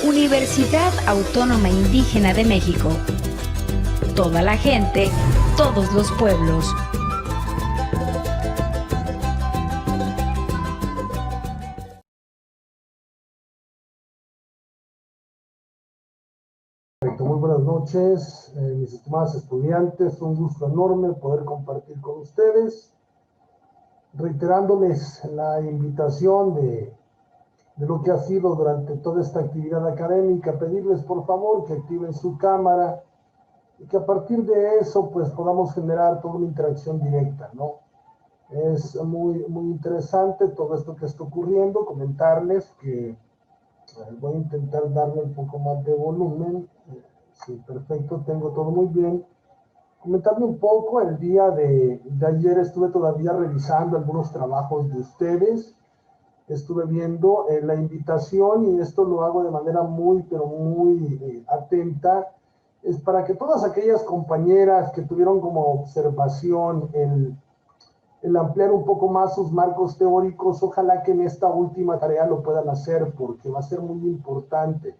Universidad Autónoma Indígena de México. Toda la gente, todos los pueblos. Muy buenas noches, mis estimados estudiantes. Un gusto enorme poder compartir con ustedes, reiterándoles la invitación de lo que ha sido durante toda esta actividad académica, pedirles por favor que activen su cámara y que a partir de eso pues podamos generar toda una interacción directa, ¿no? Es muy interesante todo esto que está ocurriendo. Comentarles que voy a intentar darle un poco más de volumen. Sí, perfecto, tengo todo muy bien. Comentarle un poco, el día de ayer estuve todavía revisando algunos trabajos de ustedes. Estuve viendo la invitación, y esto lo hago de manera muy atenta, es para que todas aquellas compañeras que tuvieron como observación el ampliar un poco más sus marcos teóricos, ojalá que en esta última tarea lo puedan hacer, porque va a ser muy importante.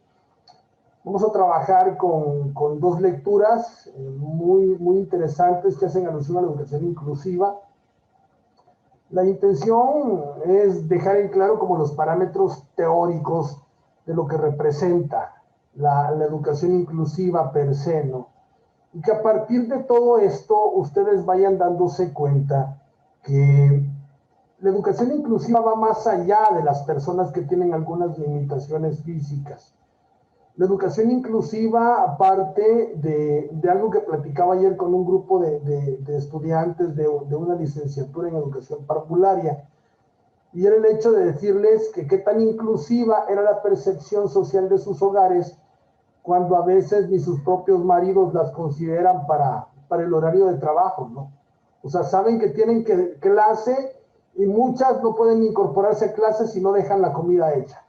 Vamos a trabajar con dos lecturas muy interesantes que hacen alusión a la educación inclusiva. La intención es dejar en claro como los parámetros teóricos de lo que representa la educación inclusiva per se, ¿no? Y que a partir de todo esto ustedes vayan dándose cuenta que la educación inclusiva va más allá de las personas que tienen algunas limitaciones físicas. La educación inclusiva, aparte de algo que platicaba ayer con un grupo de estudiantes de una licenciatura en educación parvularia, y era el hecho de decirles que qué tan inclusiva era la percepción social de sus hogares, cuando a veces ni sus propios maridos las consideran para el horario de trabajo, ¿no? O sea, saben que tienen clase y muchas no pueden incorporarse a clases si no dejan la comida hecha.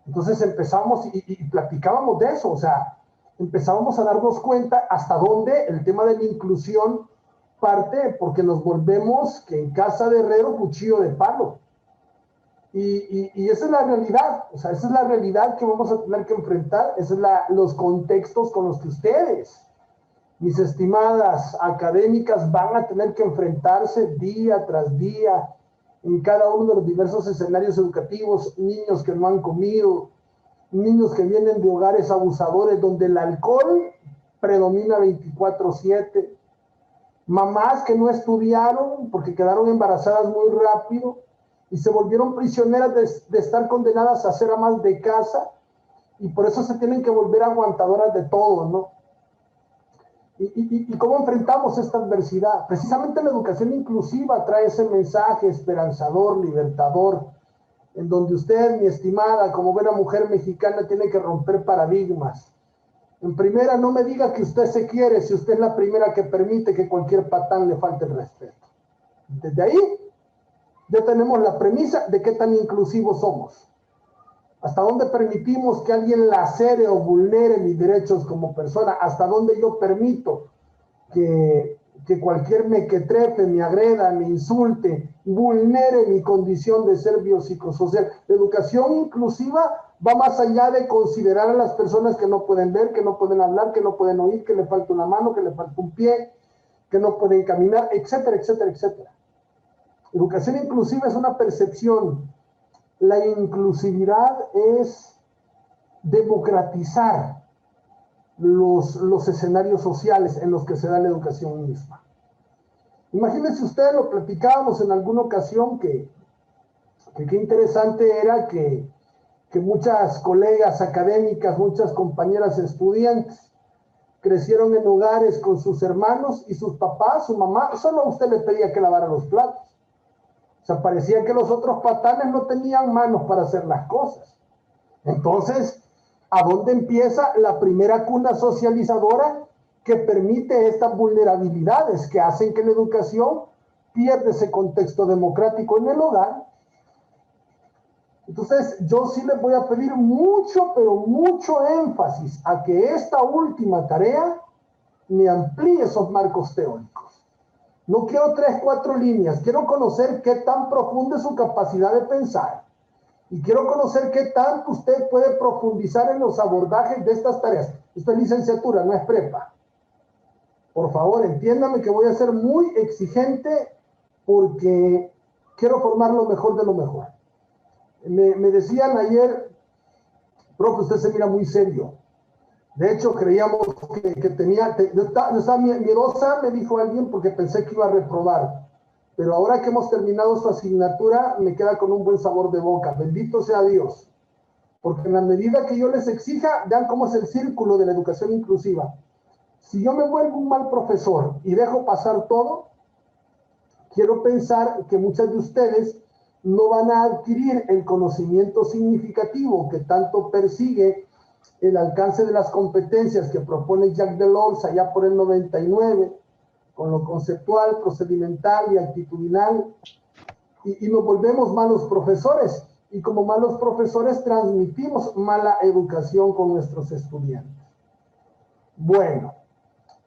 Entonces empezamos y platicábamos de eso, o sea, empezábamos a darnos cuenta hasta dónde el tema de la inclusión parte, porque nos volvemos que en casa de herrero cuchillo de palo. Y esa es la realidad, o sea, esa es la realidad que vamos a tener que enfrentar, esos son los contextos con los que ustedes, mis estimadas académicas, van a tener que enfrentarse día tras día en cada uno de los diversos escenarios educativos. Niños que no han comido, niños que vienen de hogares abusadores donde el alcohol predomina 24/7, mamás que no estudiaron porque quedaron embarazadas muy rápido y se volvieron prisioneras de estar condenadas a ser amas de casa, y por eso se tienen que volver aguantadoras de todo, ¿no? ¿Y cómo enfrentamos esta adversidad? Precisamente la educación inclusiva trae ese mensaje esperanzador, libertador, en donde usted, mi estimada, como buena mujer mexicana, tiene que romper paradigmas. En primera, no me diga que usted se quiere si usted es la primera que permite que cualquier patán le falte el respeto. Desde ahí ya tenemos la premisa de qué tan inclusivos somos. ¿Hasta dónde permitimos que alguien lacere o vulnere mis derechos como persona? ¿Hasta dónde yo permito que cualquier mequetrefe me agreda, me insulte, vulnere mi condición de ser biopsicosocial? La educación inclusiva va más allá de considerar a las personas que no pueden ver, que no pueden hablar, que no pueden oír, que le falta una mano, que le falta un pie, que no pueden caminar, etcétera, etcétera, etcétera. Educación inclusiva es una percepción. La inclusividad es democratizar los escenarios sociales en los que se da la educación misma. Imagínense ustedes, lo platicábamos en alguna ocasión, que qué interesante era que muchas colegas académicas, muchas compañeras estudiantes, crecieron en hogares con sus hermanos y sus papás, su mamá, solo a usted le pedía que lavara los platos. O sea, parecía que los otros patanes no tenían manos para hacer las cosas. Entonces, ¿a dónde empieza la primera cuna socializadora que permite estas vulnerabilidades que hacen que la educación pierda ese contexto democrático en el hogar? Entonces, yo sí les voy a pedir mucho, pero mucho énfasis a que esta última tarea me amplíe esos marcos teóricos. No quiero 3, 4 líneas, quiero conocer qué tan profunda es su capacidad de pensar. Y quiero conocer qué tanto usted puede profundizar en los abordajes de estas tareas. Esta es licenciatura, no es prepa. Por favor, entiéndame que voy a ser muy exigente porque quiero formar lo mejor de lo mejor. Me decían ayer, profe, usted se mira muy serio. De hecho, creíamos que tenía... Yo estaba miedosa, me dijo alguien, porque pensé que iba a reprobar. Pero ahora que hemos terminado su asignatura, me queda con un buen sabor de boca. Bendito sea Dios. Porque en la medida que yo les exija, vean cómo es el círculo de la educación inclusiva. Si yo me vuelvo un mal profesor y dejo pasar todo, quiero pensar que muchas de ustedes no van a adquirir el conocimiento significativo que tanto persigue el alcance de las competencias que propone Jacques Delors allá por el 99, con lo conceptual, procedimental y actitudinal, y nos volvemos malos profesores, y como malos profesores transmitimos mala educación con nuestros estudiantes. Bueno,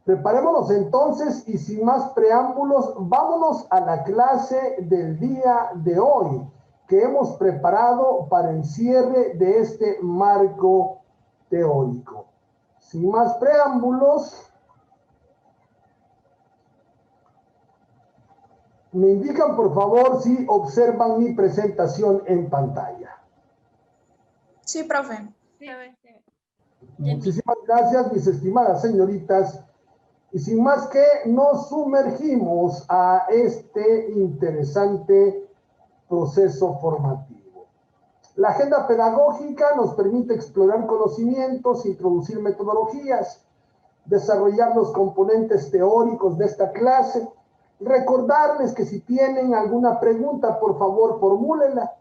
preparémonos entonces y sin más preámbulos, vámonos a la clase del día de hoy que hemos preparado para el cierre de este marco teórico. Sin más preámbulos, me indican por favor si observan mi presentación en pantalla. Sí, profe. Muchísimas gracias, mis estimadas señoritas. Y sin más que nos sumergimos a este interesante proceso formativo. La agenda pedagógica nos permite explorar conocimientos, introducir metodologías, desarrollar los componentes teóricos de esta clase. Recordarles que si tienen alguna pregunta, por favor, formúlenla.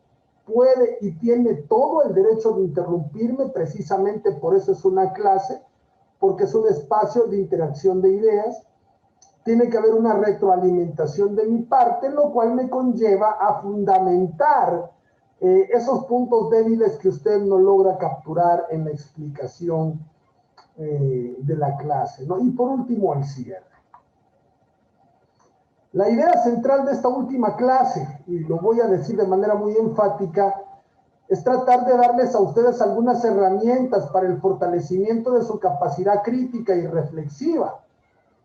Puede y tiene todo el derecho de interrumpirme, precisamente por eso es una clase, porque es un espacio de interacción de ideas. Tiene que haber una retroalimentación de mi parte, lo cual me conlleva a fundamentar esos puntos débiles que usted no logra capturar en la explicación de la clase, ¿no? Y por último, el cierre. La idea central de esta última clase, y lo voy a decir de manera muy enfática, es tratar de darles a ustedes algunas herramientas para el fortalecimiento de su capacidad crítica y reflexiva,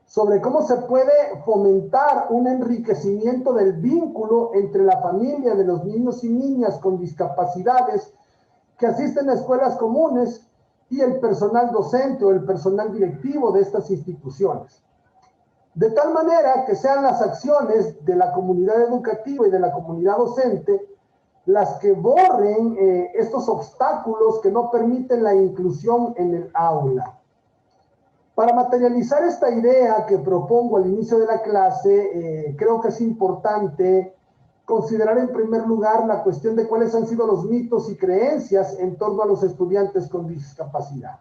sobre cómo se puede fomentar un enriquecimiento del vínculo entre la familia de los niños y niñas con discapacidades que asisten a escuelas comunes y el personal docente o el personal directivo de estas instituciones. De tal manera que sean las acciones de la comunidad educativa y de la comunidad docente las que borren estos obstáculos que no permiten la inclusión en el aula. Para materializar esta idea que propongo al inicio de la clase, creo que es importante considerar en primer lugar la cuestión de cuáles han sido los mitos y creencias en torno a los estudiantes con discapacidad.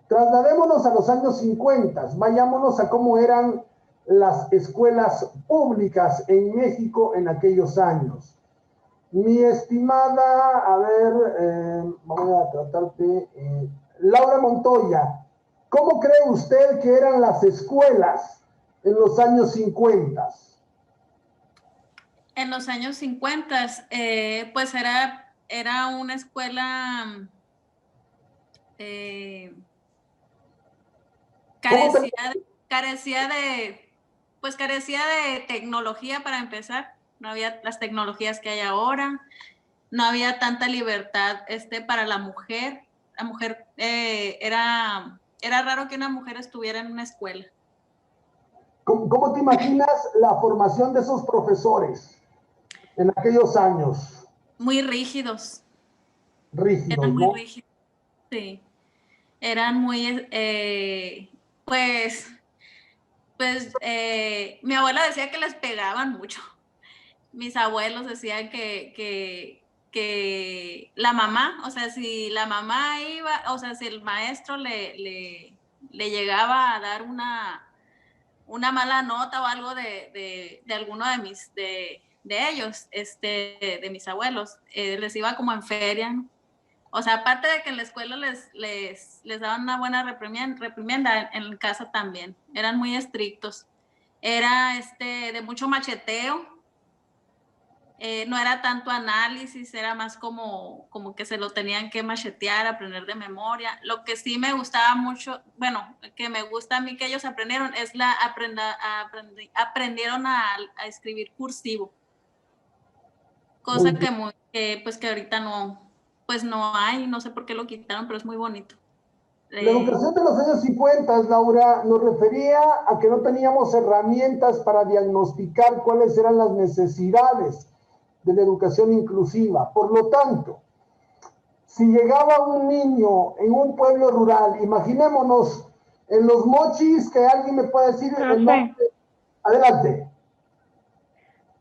Trasladémonos a los años 50, vayámonos a cómo eran las escuelas públicas en México en aquellos años. Mi estimada, a ver, vamos a tratar de... Laura Montoya, ¿cómo cree usted que eran las escuelas en los años 50? En los años 50, pues era una escuela carecía de tecnología para empezar. No había las tecnologías que hay ahora, no había tanta libertad para la mujer. La mujer, era raro que una mujer estuviera en una escuela. ¿Cómo te imaginas la formación de esos profesores en aquellos años? Muy rígidos. Rígidos, eran muy ¿no? rígidos, sí. Eran muy, pues, mi abuela decía que les pegaban mucho. Mis abuelos decían que la mamá, o sea, si la mamá iba, o sea, si el maestro le llegaba a dar una mala nota o algo de alguno de ellos, de mis abuelos, les iba como en feria, ¿no? O sea, aparte de que en la escuela les daban una buena reprimenda, en casa también. Eran muy estrictos. Era de mucho macheteo. No era tanto análisis, era más como que se lo tenían que machetear, aprender de memoria. Lo que sí me gustaba mucho, bueno, que me gusta a mí que ellos aprendieron, es aprendieron a escribir cursivo, Muy cosa bien. pues que ahorita no, pues no hay, no sé por qué lo quitaron, pero es muy bonito. La educación de los años 50, Laura, nos refería a que no teníamos herramientas para diagnosticar cuáles eran las necesidades de la educación inclusiva. Por lo tanto, si llegaba un niño en un pueblo rural, imaginémonos en Los Mochis, que alguien me pueda decir el Profe, nombre. Adelante.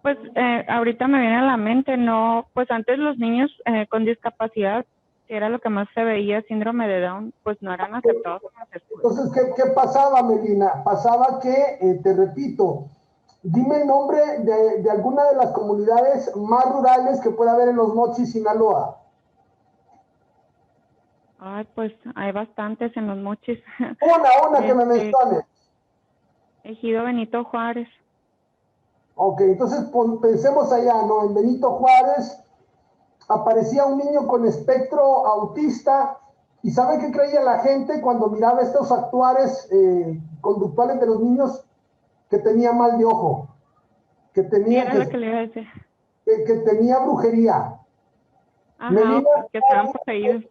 pues ahorita me viene a la mente, no, pues antes los niños con discapacidad, que era lo que más se veía, síndrome de Down, pues no eran aceptados en las escuelas. Entonces, ¿qué pasaba, Melina? Pasaba que, te repito, dime el nombre de alguna de las comunidades más rurales que pueda haber en Los Mochis, Sinaloa. Ay, pues hay bastantes en los Mochis. Una que me menciones. Ejido Benito Juárez. Ok, entonces pensemos allá, ¿no? En Benito Juárez aparecía un niño con espectro autista. ¿Y sabe qué creía la gente cuando miraba estos actuares conductuales de los niños? Que tenía mal de ojo, que Sí, tenía, era lo que le iba a decir. que tenía brujería. Ajá, Melina, que estaban poseídos.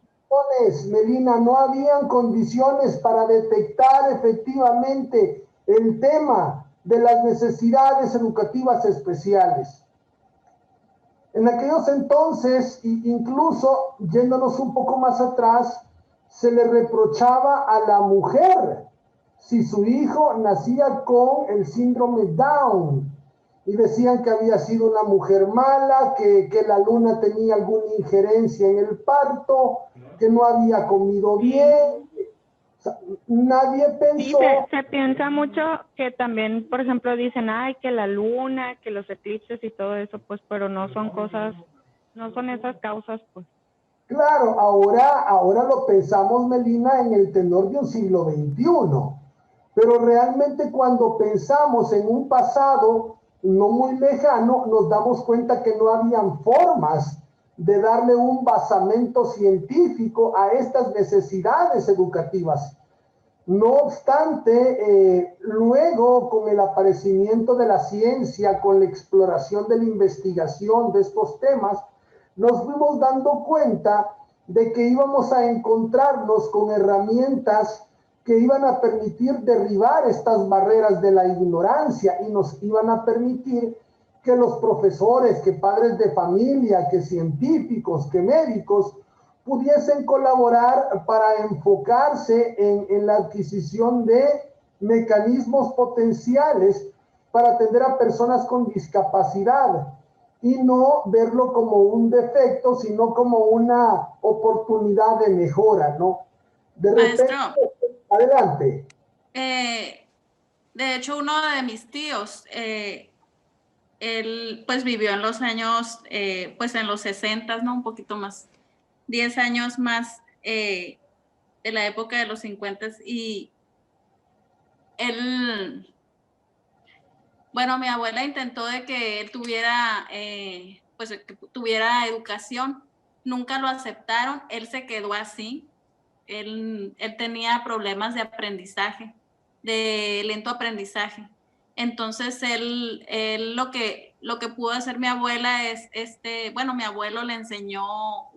Melina, no habían condiciones para detectar efectivamente el tema de las necesidades educativas especiales. En aquellos entonces, incluso yéndonos un poco más atrás, se le reprochaba a la mujer si su hijo nacía con el síndrome Down. Y decían que había sido una mujer mala, que la luna tenía alguna injerencia en el parto, que no había comido bien. O sea, nadie Sí, pensó. se piensa mucho que también, por ejemplo, dicen, ay, que la luna, que los eclipses y todo eso, pues, pero no son cosas, no son esas causas, pues. Claro, ahora lo pensamos, Melina, en el tenor de un siglo XXI. Pero realmente cuando pensamos en un pasado no muy lejano, nos damos cuenta que no habían formas de darle un basamento científico a estas necesidades educativas. No obstante, luego con el aparecimiento de la ciencia, con la exploración de la investigación de estos temas, nos fuimos dando cuenta de que íbamos a encontrarnos con herramientas que iban a permitir derribar estas barreras de la ignorancia y nos iban a permitir que los profesores, que padres de familia, que científicos, que médicos, pudiesen colaborar para enfocarse en la adquisición de mecanismos potenciales para atender a personas con discapacidad y no verlo como un defecto, sino como una oportunidad de mejora, ¿no? De repente, Maestro, adelante. de hecho, uno de mis tíos, él pues vivió en los años, pues en los 60, ¿no? Un poquito más, 10 años más de la época de los 50 y él, bueno, mi abuela intentó de que él tuviera, pues que tuviera educación, nunca lo aceptaron, él se quedó así, él tenía problemas de aprendizaje, de lento aprendizaje. Entonces, él lo que pudo hacer mi abuela es, bueno, mi abuelo le enseñó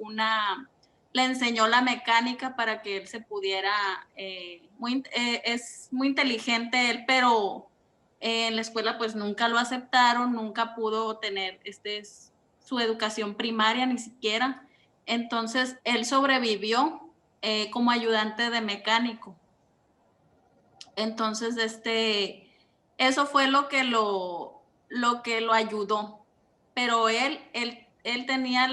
la mecánica para que él se pudiera, es muy inteligente él, pero en la escuela pues nunca lo aceptaron, nunca pudo tener su educación primaria ni siquiera. Entonces, él sobrevivió como ayudante de mecánico. Entonces, eso fue lo que lo ayudó. Pero él tenía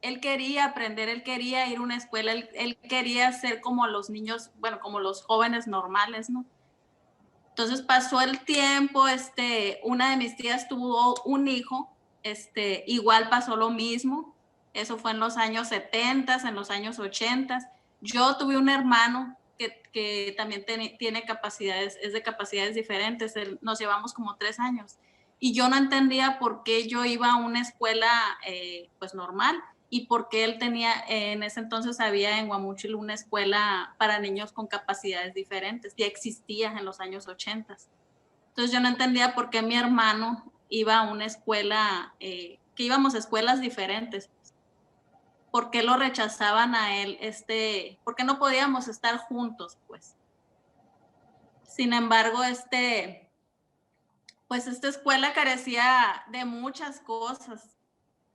él quería aprender, él quería ir a una escuela, él quería ser como los niños, bueno, como los jóvenes normales, ¿no? Entonces pasó el tiempo, una de mis tías tuvo un hijo, igual pasó lo mismo, eso fue en los años 70, en los años 80. Yo tuve un hermano que también tiene capacidades, es de capacidades diferentes, nos llevamos como 3 años. y yo no entendía por qué yo iba a una escuela pues normal y por qué él tenía, en ese entonces había en Guamúchil una escuela para niños con capacidades diferentes, ya existía en los años 80. Entonces yo no entendía por qué mi hermano iba a una escuela, que íbamos a escuelas diferentes. ¿Por qué lo rechazaban a él? ¿Por qué no podíamos estar juntos, pues? Sin embargo, pues esta escuela carecía de muchas cosas.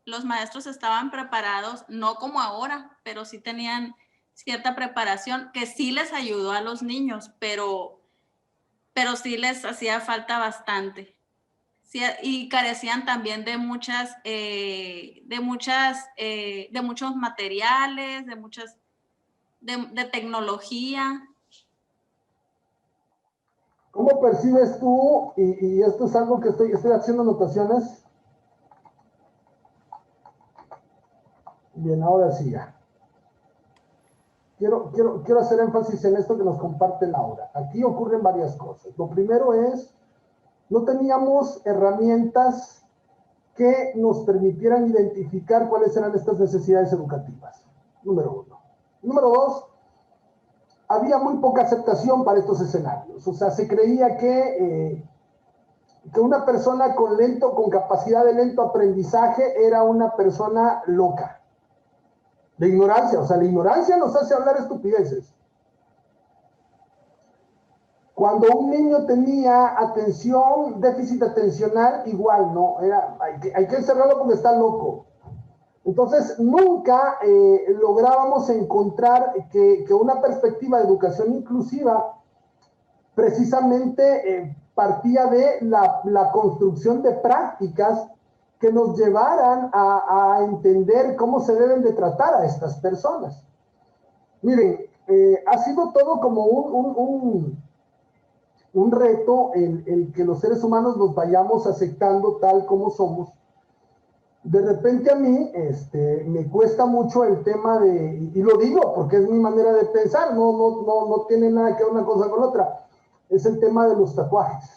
Los maestros estaban preparados, no como ahora, pero sí tenían cierta preparación que sí les ayudó a los niños, pero sí les hacía falta bastante. Sí, y carecían también de muchos materiales, de tecnología. ¿Cómo percibes tú, y esto es algo que estoy haciendo anotaciones? Bien, ahora sí ya. Quiero hacer énfasis en esto que nos comparte Laura. Aquí ocurren varias cosas. Lo primero es, no teníamos herramientas que nos permitieran identificar cuáles eran estas necesidades educativas. Número uno. Número dos, había muy poca aceptación para estos escenarios. O sea, se creía que una persona con capacidad de lento aprendizaje era una persona loca. De ignorancia, o sea, la ignorancia nos hace hablar estupideces. Cuando un niño tenía atención, déficit atencional, igual, ¿no? Hay que encerrarlo porque está loco. Entonces, nunca lográbamos encontrar que una perspectiva de educación inclusiva precisamente partía de la construcción de prácticas que nos llevaran a entender cómo se deben de tratar a estas personas. Miren, ha sido todo como un reto el que los seres humanos nos vayamos aceptando tal como somos. De repente a mí me cuesta mucho el tema y lo digo porque es mi manera de pensar, no tiene nada que ver una cosa con otra, es el tema de los tatuajes.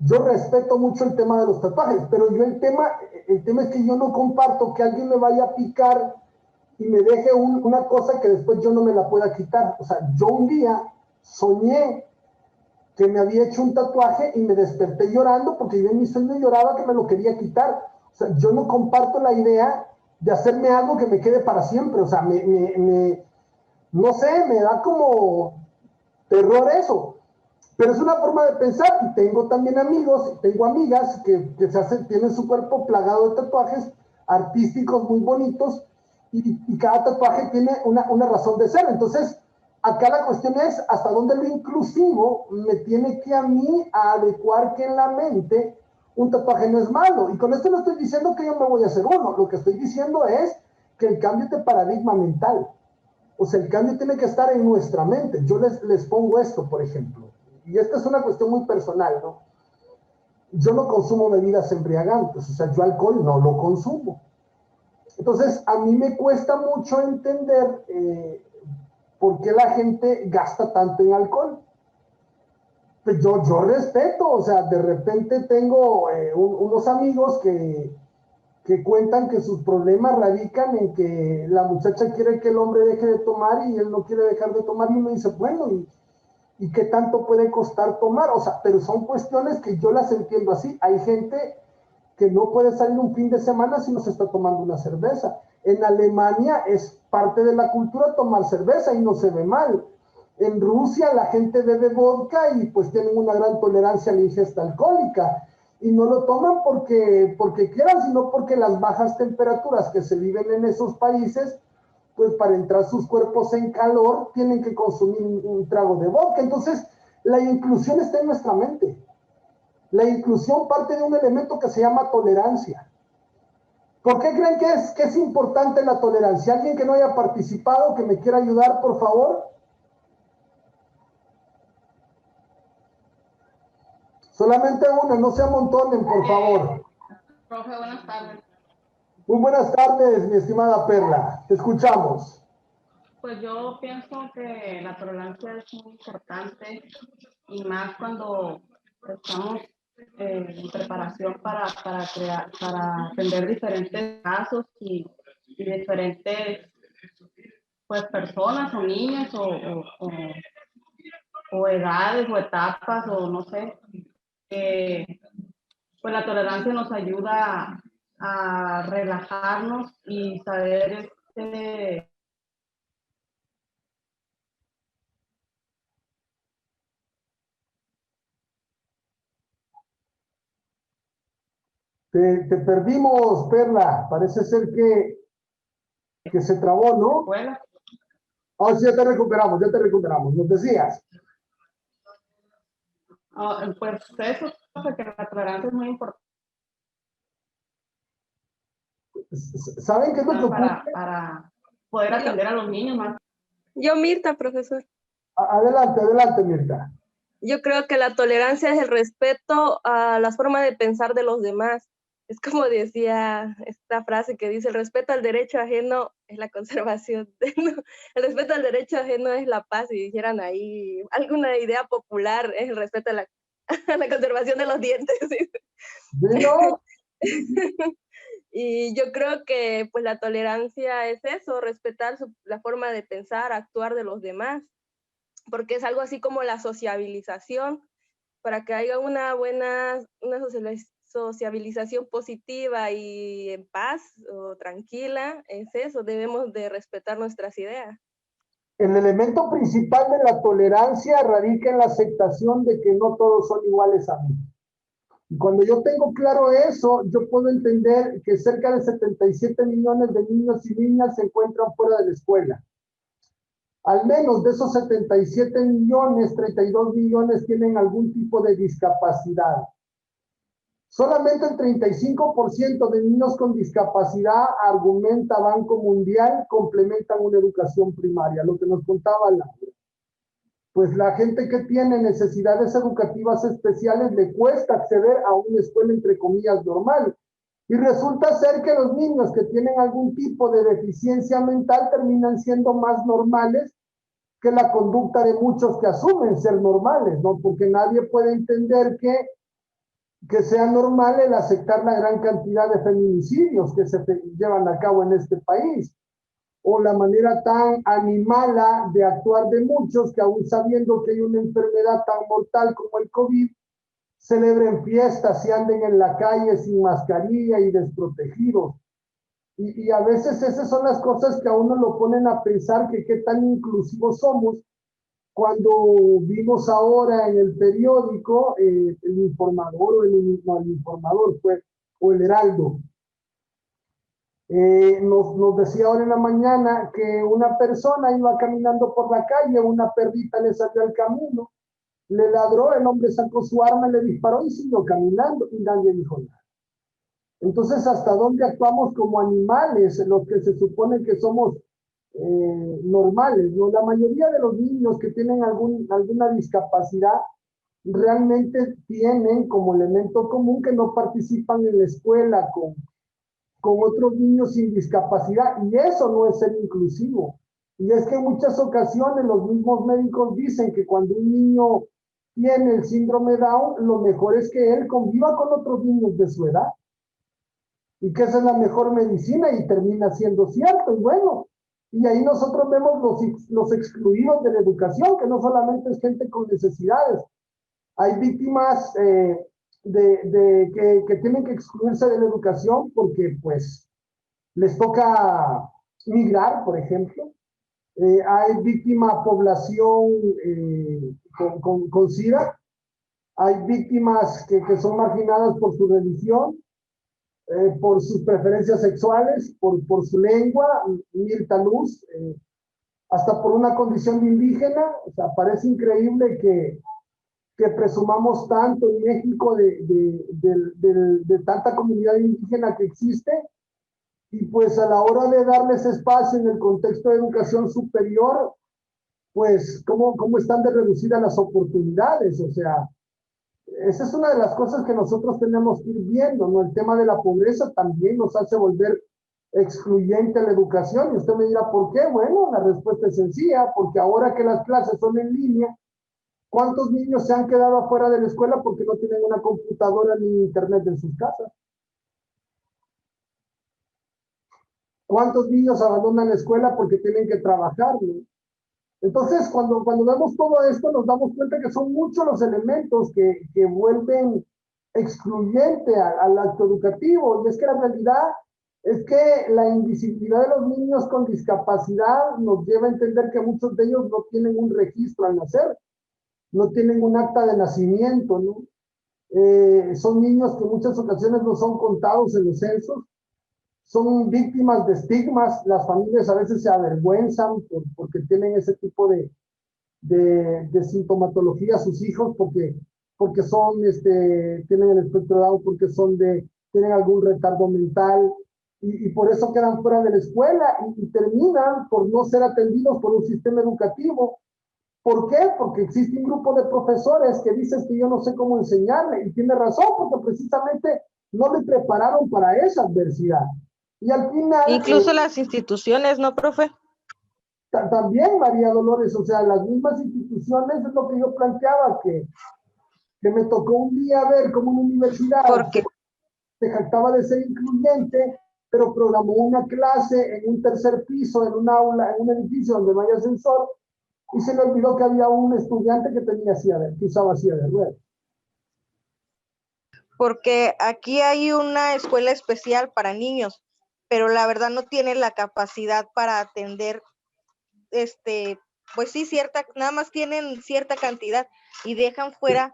Yo respeto mucho el tema de los tatuajes, pero yo el tema es que yo no comparto que alguien me vaya a picar y me deje una cosa que después yo no me la pueda quitar. O sea, yo un día soñé que me había hecho un tatuaje y me desperté llorando porque yo en mi sueño lloraba que me lo quería quitar. O sea, yo no comparto la idea de hacerme algo que me quede para siempre. O sea, no sé, me da como terror eso. Pero es una forma de pensar, y tengo también amigos, tengo amigas que tienen su cuerpo plagado de tatuajes artísticos muy bonitos, y cada tatuaje tiene una razón de ser. Entonces, acá la cuestión es hasta dónde lo inclusivo me tiene que a mí adecuar que en la mente un tatuaje no es malo. Y con esto no estoy diciendo que yo me voy a hacer uno, lo que estoy diciendo es que el cambio de paradigma mental, o sea, el cambio tiene que estar en nuestra mente. Yo les pongo esto, por ejemplo. Y esta es una cuestión muy personal, ¿no? Yo no consumo bebidas embriagantes, o sea, yo alcohol no lo consumo. Entonces, a mí me cuesta mucho entender por qué la gente gasta tanto en alcohol. Pues yo respeto, o sea, de repente tengo unos amigos que cuentan que sus problemas radican en que la muchacha quiere que el hombre deje de tomar y él no quiere dejar de tomar, y uno dice, bueno, ¿y qué tanto puede costar tomar? O sea, pero son cuestiones que yo las entiendo así. Hay gente que no puede salir un fin de semana si no se está tomando una cerveza. En Alemania es parte de la cultura tomar cerveza y no se ve mal. En Rusia la gente bebe vodka y pues tienen una gran tolerancia a la ingesta alcohólica. Y no lo toman porque quieran, sino porque las bajas temperaturas que se viven en esos países, pues para entrar sus cuerpos en calor, tienen que consumir un trago de vodka. Entonces, la inclusión está en nuestra mente. La inclusión parte de un elemento que se llama tolerancia. ¿Por qué creen que es importante la tolerancia? ¿Alguien que no haya participado, que me quiera ayudar, por favor? Solamente una, no se amontonen, por favor. Profe, buenas tardes. Muy buenas tardes, mi estimada Perla. Te escuchamos. Pues yo pienso que la tolerancia es muy importante, y más cuando estamos en preparación para atender diferentes casos y diferentes pues personas o niños o edades o etapas o no sé. Pues la tolerancia nos ayuda a relajarnos y saber Te perdimos, Perla. Parece ser que se trabó, ¿no? escuela. Ah, sí, ya te recuperamos, ya te recuperamos. Nos decías. Pues eso, que la tolerancia es muy importante ¿Saben qué es lo que ocurre? para poder atender a los niños más. Yo, Mirta, profesor. Adelante, adelante, Mirta. Yo creo que la tolerancia es el respeto a las formas de pensar de los demás. Es como decía esta frase que dice, el respeto al derecho ajeno es la conservación. El respeto al derecho ajeno es la paz. Si dijeran ahí alguna idea popular, es el respeto a la, a la conservación de los dientes. ¿Vino? Y yo creo que pues la tolerancia es eso, respetar la forma de pensar, actuar de los demás, porque es algo así como la sociabilización, para que haya una buena sociabilización positiva y en paz o tranquila, es eso, debemos de respetar nuestras ideas. El elemento principal de la tolerancia radica en la aceptación de que no todos son iguales a mí. Y cuando yo tengo claro eso, yo puedo entender que cerca de 77 millones de niños y niñas se encuentran fuera de la escuela. Al menos de esos 77 millones, 32 millones tienen algún tipo de discapacidad. Solamente el 35% de niños con discapacidad, argumenta Banco Mundial, complementan una educación primaria, lo que nos contaba Laura. Pues la gente que tiene necesidades educativas especiales le cuesta acceder a una escuela entre comillas normal. Y resulta ser que los niños que tienen algún tipo de deficiencia mental terminan siendo más normales que la conducta de muchos que asumen ser normales, ¿no? Porque nadie puede entender que sea normal el aceptar la gran cantidad de feminicidios que se llevan a cabo en este país, o la manera tan animala de actuar de muchos que aún sabiendo que hay una enfermedad tan mortal como el COVID, celebren fiestas y anden en la calle sin mascarilla y desprotegidos. Y a veces esas son las cosas que a uno lo ponen a pensar que qué tan inclusivos somos, cuando vimos ahora en el periódico, el Informador, no, el Informador fue, o el Heraldo, nos decía ahora en la mañana que una persona iba caminando por la calle, una perrita le salió al camino, le ladró, el hombre sacó su arma, le disparó y siguió caminando y nadie dijo nada. Entonces, ¿hasta dónde actuamos como animales, los que se supone que somos normales, ¿no? La mayoría de los niños que tienen alguna discapacidad realmente tienen como elemento común que no participan en la escuela con otros niños sin discapacidad, y eso no es ser inclusivo. Y es que en muchas ocasiones los mismos médicos dicen que cuando un niño tiene el síndrome Down, lo mejor es que él conviva con otros niños de su edad, y que esa es la mejor medicina, y termina siendo cierto. Y bueno, y ahí nosotros vemos los excluidos de la educación, que no solamente es gente con necesidades. Hay víctimas que tienen que excluirse de la educación porque pues les toca migrar, por ejemplo. Hay víctima población con SIDA. Hay víctimas que son marginadas por su religión, por sus preferencias sexuales, por su lengua, Mirta Luz, hasta por una condición de indígena. O sea, parece increíble que presumamos tanto en México de tanta comunidad indígena que existe, y pues a la hora de darles espacio en el contexto de educación superior, pues cómo están de reducidas las oportunidades. O sea, esa es una de las cosas que nosotros tenemos que ir viendo, ¿no? El tema de la pobreza también nos hace volver excluyente la educación, y usted me dirá, ¿por qué? Bueno, la respuesta es sencilla, porque ahora que las clases son en línea, ¿Cuántos niños se han quedado afuera de la escuela porque no tienen una computadora ni internet en sus casas? ¿Cuántos niños abandonan la escuela porque tienen que trabajar, ¿no? Entonces, cuando vemos todo esto, nos damos cuenta que son muchos los elementos que vuelven excluyente al acto educativo. Y es que la realidad es que la invisibilidad de los niños con discapacidad nos lleva a entender que muchos de ellos no tienen un registro al nacer, no tienen un acta de nacimiento, ¿no? Son niños que en muchas ocasiones no son contados en los censos, son víctimas de estigmas, las familias a veces se avergüenzan porque tienen ese tipo de sintomatología sus hijos, porque son, tienen el espectro de Down, porque tienen algún retardo mental, y por eso quedan fuera de la escuela y terminan por no ser atendidos por un sistema educativo. ¿Por qué? Porque existe un grupo de profesores que dicen que yo no sé cómo enseñarle, y tiene razón, porque precisamente no le prepararon para esa adversidad. Y al final... Incluso las instituciones, ¿no, profe? También, María Dolores, o sea, las mismas instituciones, es lo que yo planteaba, que me tocó un día ver como una universidad se jactaba de ser incluyente, pero programó una clase en un tercer piso, en un aula, en un edificio donde no hay ascensor, y se le olvidó que había un estudiante que usaba silla de ruedas. Porque aquí hay una escuela especial para niños, pero la verdad no tiene la capacidad para atender, pues sí, nada más tienen cierta cantidad y dejan fuera,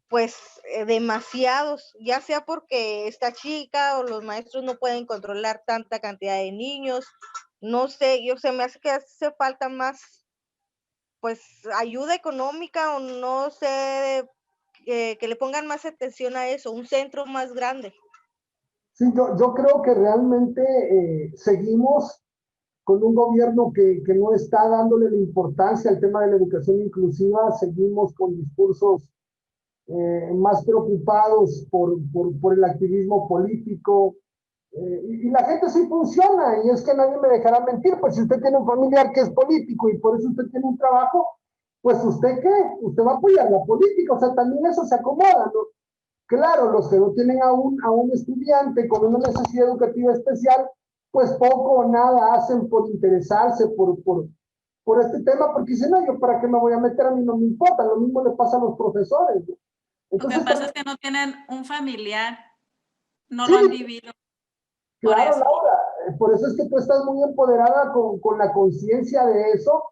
pues, demasiados, ya sea porque está chica o los maestros no pueden controlar tanta cantidad de niños, no sé, se me hace que hace falta más, pues, ayuda económica o no sé, que le pongan más atención a eso, un centro más grande. Sí, yo creo que realmente seguimos con un gobierno que no está dándole la importancia al tema de la educación inclusiva, seguimos con discursos más preocupados por el activismo político, y la gente sí funciona, y es que nadie me dejará mentir, pues si usted tiene un familiar que es político y por eso usted tiene un trabajo, pues usted ¿qué? Usted va a apoyar la política, o sea, también eso se acomoda, ¿no? Claro, los que no tienen a un estudiante con una necesidad educativa especial, pues poco o nada hacen por interesarse por este tema, porque dicen, no, yo para qué me voy a meter, a mí no me importa, lo mismo le pasa a los profesores, ¿no? Entonces, lo que pasa es que no tienen un familiar, no sí, lo han vivido. Claro, Laura, por eso es que tú estás muy empoderada con la conciencia de eso,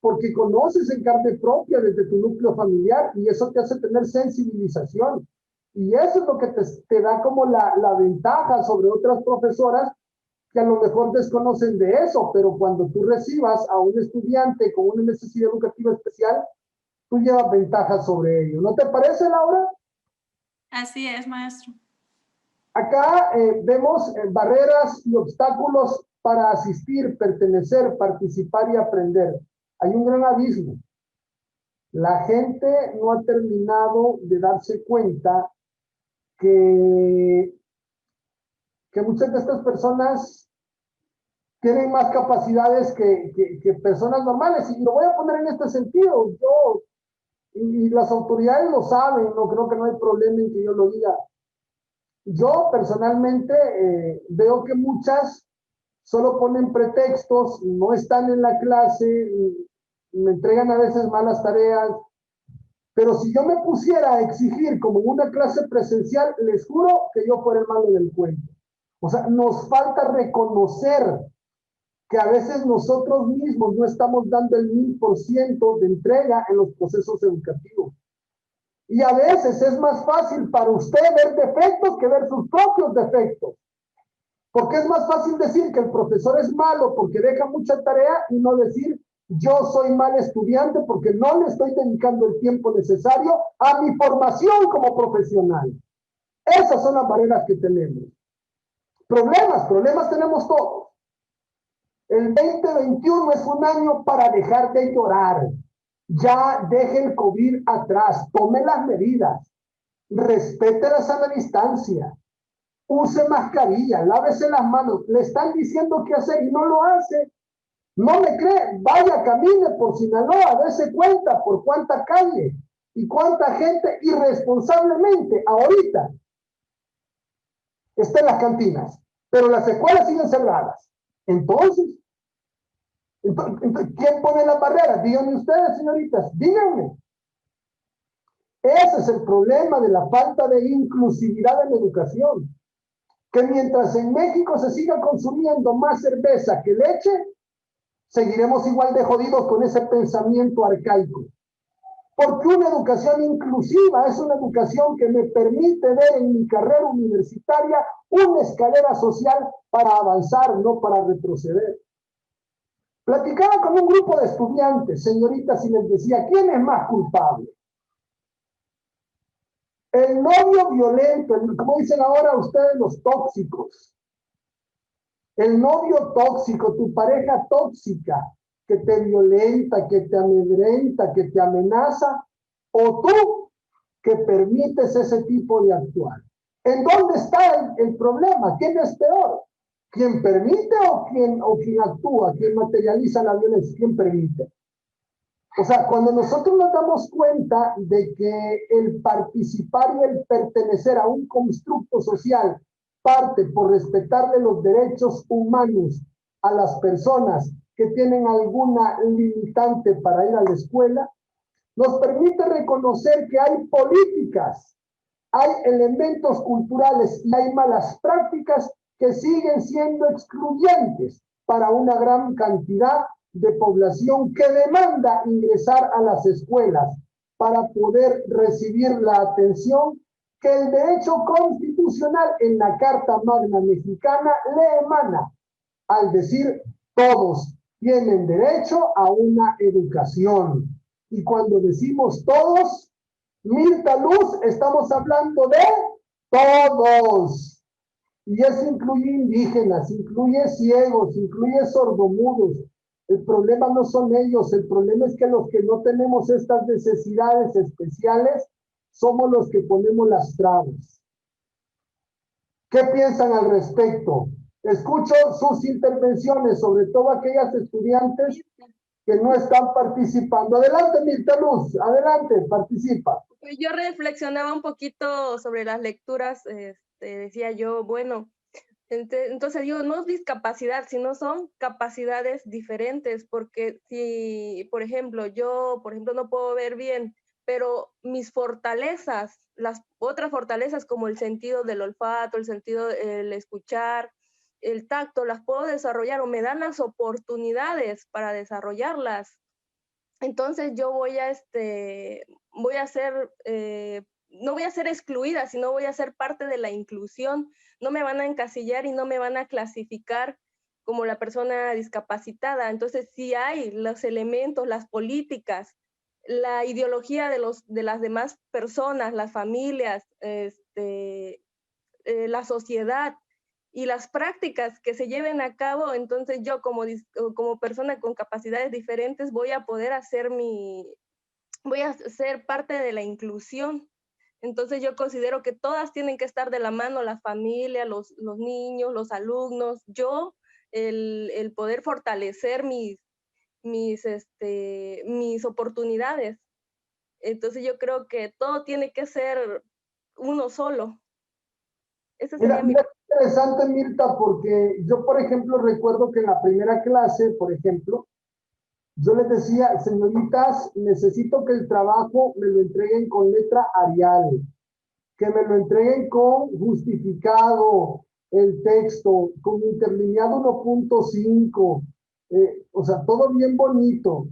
porque conoces en carne propia desde tu núcleo familiar y eso te hace tener sensibilización. Y eso es lo que te da como la ventaja sobre otras profesoras que a lo mejor desconocen de eso, pero cuando tú recibas a un estudiante con una necesidad educativa especial, tú llevas ventaja sobre ello. ¿No te parece, Laura? Así es, maestro. Acá vemos barreras y obstáculos para asistir, pertenecer, participar y aprender. Hay un gran abismo. La gente no ha terminado de darse cuenta que muchas de estas personas tienen más capacidades que personas normales. Y lo voy a poner en este sentido. Y las autoridades lo saben, no creo que no hay problema en que yo lo diga. Yo personalmente veo que muchas solo ponen pretextos, no están en la clase, me entregan a veces malas tareas, pero si yo me pusiera a exigir como una clase presencial, les juro que yo fuera el malo del cuento. O sea, nos falta reconocer que a veces nosotros mismos no estamos dando el 1000% de entrega en los procesos educativos. Y a veces es más fácil para usted ver defectos que ver sus propios defectos. Porque es más fácil decir que el profesor es malo porque deja mucha tarea y no decir yo soy mal estudiante porque no le estoy dedicando el tiempo necesario a mi formación como profesional. Esas son las barreras que tenemos. Problemas tenemos todos. El 2021 es un año para dejar de llorar. Ya deje el COVID atrás, tome las medidas, respete la sana distancia, use mascarilla, lávese las manos. Le están diciendo qué hacer y no lo hace. No me cree, vaya, camine por Sinaloa, dése cuenta por cuánta calle y cuánta gente irresponsablemente ahorita está en las cantinas, pero las escuelas siguen cerradas. Entonces, ¿quién pone las barreras? Díganme ustedes, señoritas, díganme. Ese es el problema de la falta de inclusividad en la educación. Que mientras en México se siga consumiendo más cerveza que leche, seguiremos igual de jodidos con ese pensamiento arcaico. Porque una educación inclusiva es una educación que me permite ver en mi carrera universitaria una escalera social para avanzar, no para retroceder. Platicaba con un grupo de estudiantes, señoritas, y les decía, ¿quién es más culpable? El novio violento, como dicen ahora ustedes los tóxicos. El novio tóxico, tu pareja tóxica, que te violenta, que te amedrenta, que te amenaza, o tú que permites ese tipo de actuar. ¿En dónde está el problema? ¿Quién es peor? ¿Quién permite o quién actúa? ¿Quién materializa la violencia? ¿Quién permite? O sea, cuando nosotros nos damos cuenta de que el participar y el pertenecer a un constructo social parte por respetarle los derechos humanos a las personas que tienen alguna limitante para ir a la escuela, nos permite reconocer que hay políticas, hay elementos culturales y hay malas prácticas que siguen siendo excluyentes para una gran cantidad de población que demanda ingresar a las escuelas para poder recibir la atención que el derecho constitucional en la Carta Magna Mexicana le emana, al decir todos tienen derecho a una educación. Y cuando decimos todos, Mirta Luz, estamos hablando de todos. Y eso incluye indígenas, incluye ciegos, incluye sordomudos. El problema no son ellos, el problema es que los que no tenemos estas necesidades especiales somos los que ponemos las trabas. ¿Qué piensan al respecto? Escucho sus intervenciones, sobre todo aquellas estudiantes que no están participando. Adelante, Mirta Luz, adelante, participa. Pues yo reflexionaba un poquito sobre las lecturas, decía yo, bueno, entonces digo, no es discapacidad, sino son capacidades diferentes, porque si, por ejemplo, yo, no puedo ver bien, pero mis fortalezas, las otras fortalezas como el sentido del olfato, el sentido del escuchar, el tacto, las puedo desarrollar o me dan las oportunidades para desarrollarlas. Entonces yo voy a ser, no voy a ser excluida, sino voy a ser parte de la inclusión. No me van a encasillar y no me van a clasificar como la persona discapacitada. Entonces sí hay los elementos, las políticas, la ideología de las demás personas, las familias, la sociedad y las prácticas que se lleven a cabo. Entonces yo como persona con capacidades diferentes voy a poder voy a ser parte de la inclusión. Entonces yo considero que todas tienen que estar de la mano, la familia, los niños, los alumnos, yo, el poder fortalecer mis oportunidades. Entonces yo creo que todo tiene que ser uno solo. Ese sería Mira, interesante, Mirta, porque yo, por ejemplo, recuerdo que en la primera clase, por ejemplo, yo les decía, señoritas, necesito que el trabajo me lo entreguen con letra Arial, que me lo entreguen con justificado el texto, con interlineado 1.5, o sea, todo bien bonito.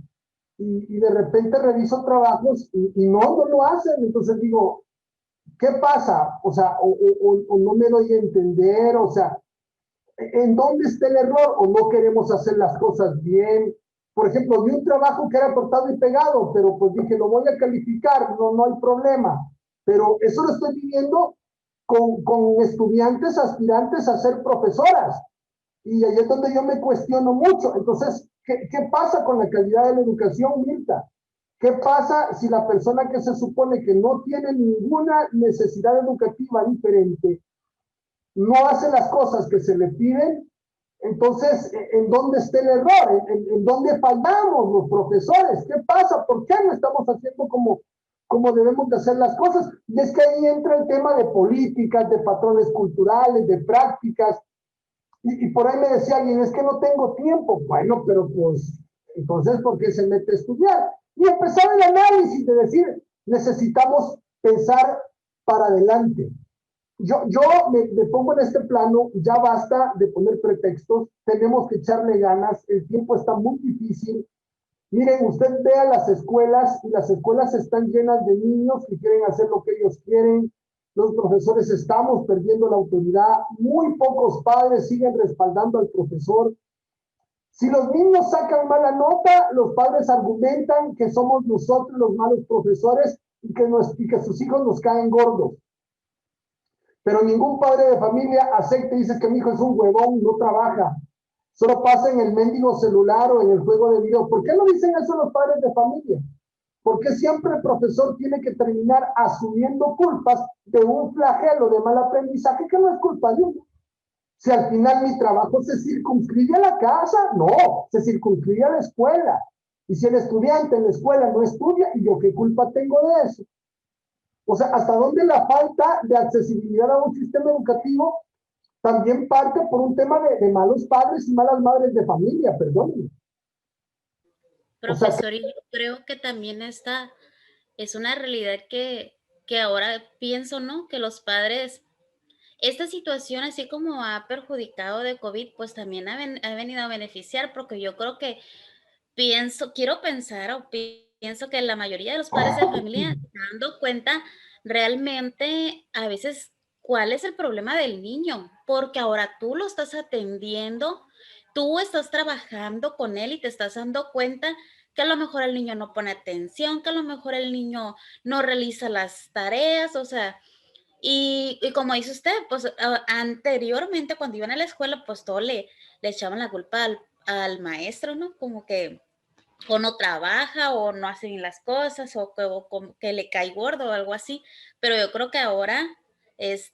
Y de repente reviso trabajos y no lo hacen. Entonces digo, ¿qué pasa? O sea, o no me doy a entender, o sea, ¿en dónde está el error? ¿O no queremos hacer las cosas bien? Por ejemplo, vi un trabajo que era cortado y pegado, pero pues dije, lo voy a calificar, no hay problema. Pero eso lo estoy viviendo con estudiantes aspirantes a ser profesoras. Y ahí es donde yo me cuestiono mucho. Entonces, ¿qué pasa con la calidad de la educación, Mirta? ¿Qué pasa si la persona que se supone que no tiene ninguna necesidad educativa diferente no hace las cosas que se le piden Entonces, ¿en dónde está el error? ¿En dónde fallamos los profesores? ¿Qué pasa? ¿Por qué no estamos haciendo como debemos de hacer las cosas? Y es que ahí entra el tema de políticas, de patrones culturales, de prácticas. Y por ahí me decía alguien, es que no tengo tiempo. Bueno, pero pues, entonces, ¿por qué se mete a estudiar? Y empezar el análisis de decir, necesitamos pensar para adelante. Yo me pongo en este plano, ya basta de poner pretextos, tenemos que echarle ganas, el tiempo está muy difícil. Miren, usted vea las escuelas y las escuelas están llenas de niños que quieren hacer lo que ellos quieren. Los profesores estamos perdiendo la autoridad, muy pocos padres siguen respaldando al profesor. Si los niños sacan mala nota, los padres argumentan que somos nosotros los malos profesores y que sus hijos nos caen gordos. Pero ningún padre de familia acepta y dice que mi hijo es un huevón, no trabaja. Solo pasa en el mendigo celular o en el juego de video. ¿Por qué no dicen eso los padres de familia? ¿Por qué siempre el profesor tiene que terminar asumiendo culpas de un flagelo de mal aprendizaje que no es culpa de uno? Si al final mi trabajo se circunscribe a la casa, no, se circunscribe a la escuela. Y si el estudiante en la escuela no estudia, ¿y yo qué culpa tengo de eso? O sea, ¿hasta dónde la falta de accesibilidad a un sistema educativo también parte por un tema de malos padres y malas madres de familia? Perdónenme. Profesor, y yo creo que también esta es una realidad que ahora pienso, ¿no? Que los padres, esta situación así como ha perjudicado de COVID, pues también ha venido a beneficiar, porque yo creo que quiero pensar o pienso que la mayoría de los padres de familia se están dando cuenta realmente a veces cuál es el problema del niño, porque ahora tú lo estás atendiendo, tú estás trabajando con él y te estás dando cuenta que a lo mejor el niño no pone atención, que a lo mejor el niño no realiza las tareas, o sea, y como dice usted, pues anteriormente cuando iban a la escuela, pues todo le echaban la culpa al maestro, ¿no? Como que o no trabaja o no hace bien las cosas o que le cae gordo o algo así, pero yo creo que ahora es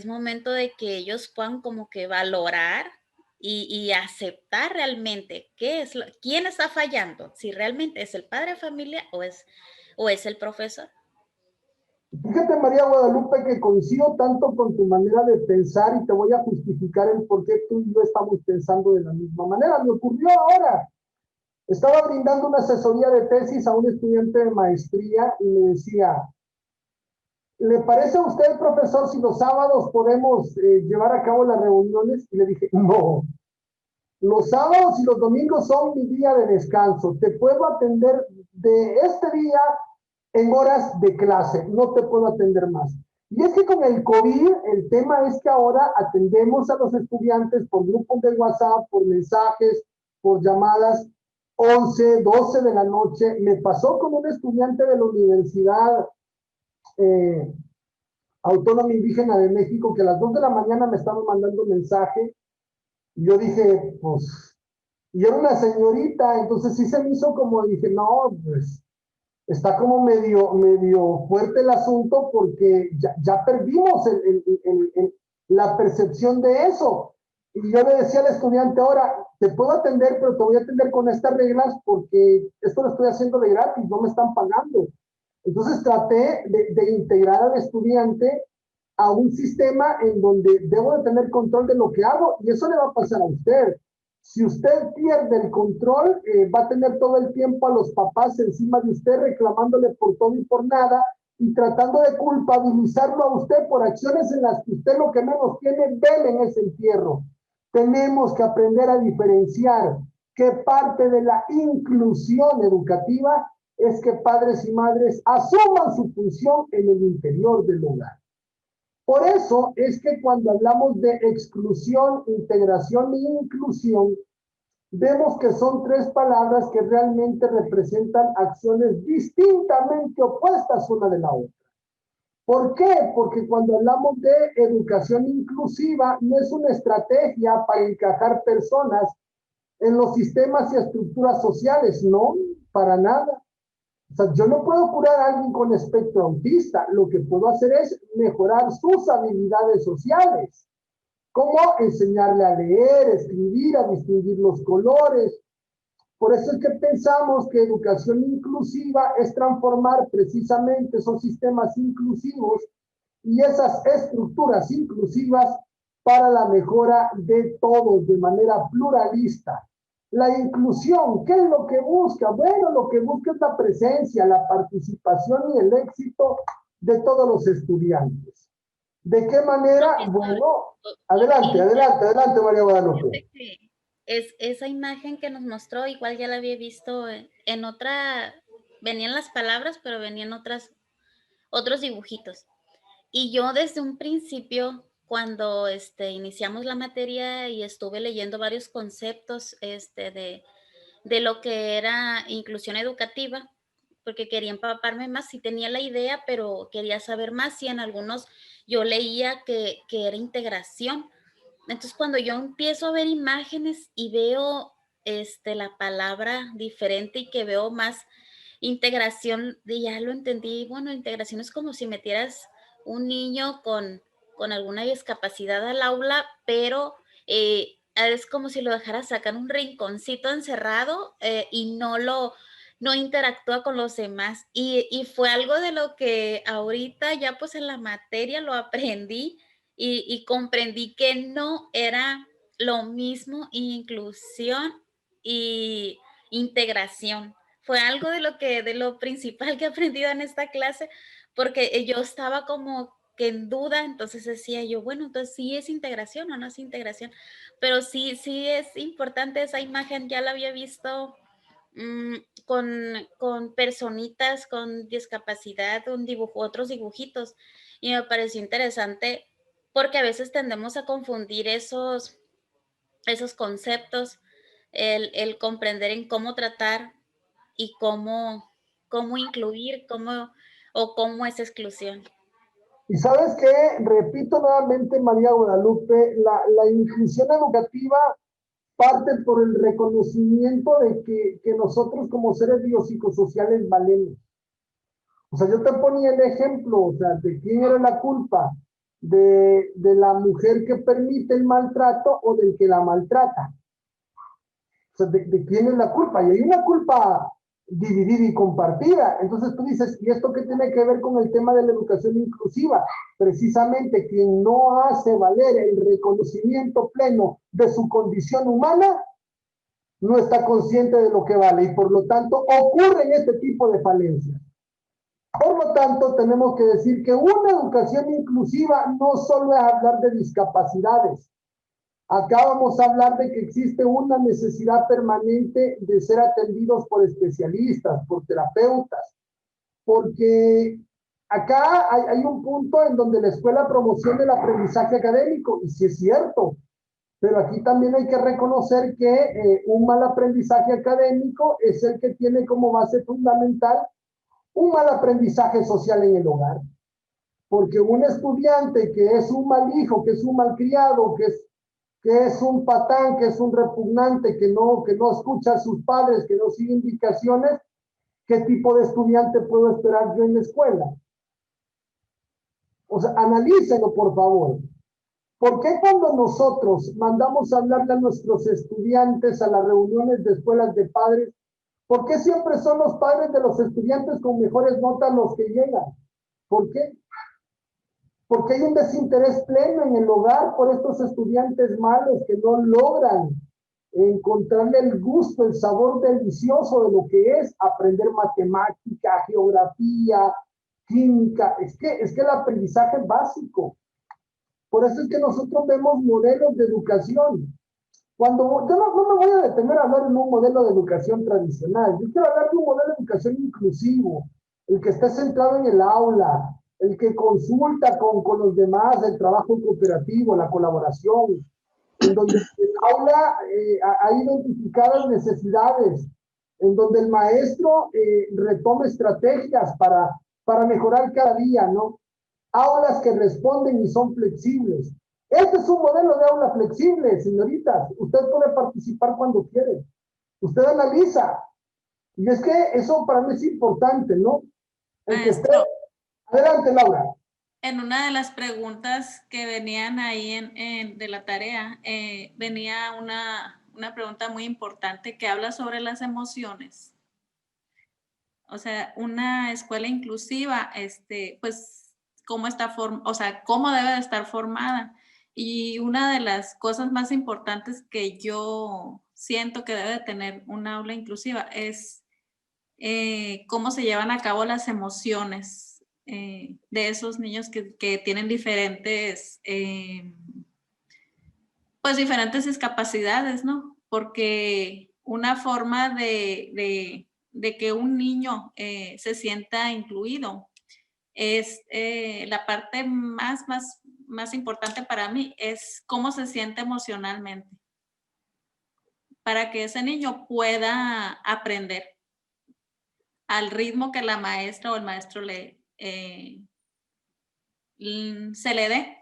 momento de que ellos puedan como que valorar y aceptar realmente quién está fallando, si realmente es el padre de familia o es el profesor. Fíjate, María Guadalupe, que coincido tanto con tu manera de pensar y te voy a justificar el por qué tú y yo estamos pensando de la misma manera. Me ocurrió ahora. Estaba brindando una asesoría de tesis a un estudiante de maestría y me decía, ¿le parece a usted, profesor, si los sábados podemos llevar a cabo las reuniones? Y le dije, no, los sábados y los domingos son mi día de descanso. Te puedo atender de este día en horas de clase, no te puedo atender más. Y es que con el COVID, el tema es que ahora atendemos a los estudiantes por grupos de WhatsApp, por mensajes, por llamadas, 11, 12 de la noche. Me pasó con un estudiante de la Universidad Autónoma Indígena de México que a las 2 de la mañana me estaba mandando un mensaje y yo dije, pues, y era una señorita, entonces sí se me hizo como, dije, no, pues, está como medio fuerte el asunto porque ya perdimos la percepción de eso. Y yo le decía al estudiante, ahora, te puedo atender, pero te voy a atender con estas reglas porque esto lo estoy haciendo de gratis, no me están pagando. Entonces traté de integrar al estudiante a un sistema en donde debo de tener control de lo que hago y eso le va a pasar a usted. Si usted pierde el control, va a tener todo el tiempo a los papás encima de usted reclamándole por todo y por nada y tratando de culpabilizarlo a usted por acciones en las que usted lo que menos tiene, vela en ese entierro. Tenemos que aprender a diferenciar que parte de la inclusión educativa es que padres y madres asuman su función en el interior del hogar. Por eso es que cuando hablamos de exclusión, integración e inclusión, vemos que son tres palabras que realmente representan acciones distintamente opuestas una de la otra. ¿Por qué? Porque cuando hablamos de educación inclusiva, no es una estrategia para encajar personas en los sistemas y estructuras sociales, no, para nada. O sea, yo no puedo curar a alguien con espectro autista, lo que puedo hacer es mejorar sus habilidades sociales. ¿Cómo enseñarle a leer, escribir, a distinguir los colores? Por eso es que pensamos que educación inclusiva es transformar precisamente esos sistemas inclusivos y esas estructuras inclusivas para la mejora de todos de manera pluralista. La inclusión, ¿qué es lo que busca? Bueno, lo que busca es la presencia, la participación y el éxito de todos los estudiantes. ¿De qué manera? Bueno, adelante, María Guadalupe. Es esa imagen que nos mostró, igual ya la había visto en otra, venían las palabras, pero venían otros dibujitos. Y yo desde un principio, cuando iniciamos la materia y estuve leyendo varios conceptos de lo que era inclusión educativa, porque quería empaparme más, sí tenía la idea, pero quería saber más, y en algunos yo leía que era integración. Entonces, cuando yo empiezo a ver imágenes y veo la palabra diferente y que veo más integración, ya lo entendí. Bueno, integración es como si metieras un niño con alguna discapacidad al aula, pero es como si lo dejaras sacar un rinconcito encerrado y no interactúa con los demás. Y fue algo de lo que ahorita ya pues en la materia lo aprendí y comprendí que no era lo mismo inclusión y integración. Fue algo de lo principal que he aprendido en esta clase, porque yo estaba como que en duda, entonces decía yo, bueno, entonces sí es integración o no es integración, pero sí es importante esa imagen, ya la había visto con personitas con discapacidad, otros dibujitos, y me pareció interesante porque a veces tendemos a confundir esos conceptos, el comprender en cómo tratar y cómo incluir, cómo es exclusión. Y sabes qué, repito nuevamente, María Guadalupe, la inclusión educativa parte por el reconocimiento de que nosotros como seres biopsicosociales valemos. O sea, yo te ponía el ejemplo, o sea, de quién era la culpa, de la mujer que permite el maltrato o del que la maltrata. O sea, de quién es la culpa. Y hay una culpa dividida y compartida. Entonces tú dices, ¿y esto qué tiene que ver con el tema de la educación inclusiva? Precisamente quien no hace valer el reconocimiento pleno de su condición humana, no está consciente de lo que vale y por lo tanto ocurren este tipo de falencias. Por lo tanto, tenemos que decir que una educación inclusiva no solo es hablar de discapacidades. Acá vamos a hablar de que existe una necesidad permanente de ser atendidos por especialistas, por terapeutas, porque acá hay un punto en donde la escuela promociona el aprendizaje académico, y sí es cierto, pero aquí también hay que reconocer que un mal aprendizaje académico es el que tiene como base fundamental un mal aprendizaje social en el hogar. Porque un estudiante que es un mal hijo, que es un malcriado, que es un patán, que es un repugnante, que no escucha a sus padres, que no sigue indicaciones, ¿qué tipo de estudiante puedo esperar yo en la escuela? O sea, analícenlo, por favor. ¿Por qué cuando nosotros mandamos a hablarle a nuestros estudiantes a las reuniones de escuelas de padres, por qué siempre son los padres de los estudiantes con mejores notas los que llegan? ¿Por qué? Porque hay un desinterés pleno en el hogar por estos estudiantes malos que no logran encontrarle el gusto, el sabor delicioso de lo que es aprender matemática, geografía, química. Es que el aprendizaje es básico. Por eso es que nosotros vemos modelos de educación. Cuando yo no me voy a detener a hablar de un modelo de educación tradicional, yo quiero hablar de un modelo de educación inclusivo, el que esté centrado en el aula, el que consulta con los demás, el trabajo cooperativo, la colaboración, en donde el aula ha identificadas necesidades, en donde el maestro retoma estrategias para mejorar cada día, ¿no? Aulas que responden y son flexibles. Este es un modelo de aula flexible, señoritas. Usted puede participar cuando quiere. Usted analiza. Y es que eso para mí es importante, ¿no? El que esté... Adelante, Laura. En una de las preguntas que venían ahí de la tarea, venía una pregunta muy importante que habla sobre las emociones. O sea, una escuela inclusiva, pues, cómo está o sea, cómo debe de estar formada. Y una de las cosas más importantes que yo siento que debe de tener una aula inclusiva es cómo se llevan a cabo las emociones de esos niños que tienen diferentes, pues diferentes discapacidades, ¿no? Porque una forma de que un niño se sienta incluido es la parte más importante para mí, es cómo se siente emocionalmente, para que ese niño pueda aprender al ritmo que la maestra o el maestro se le dé.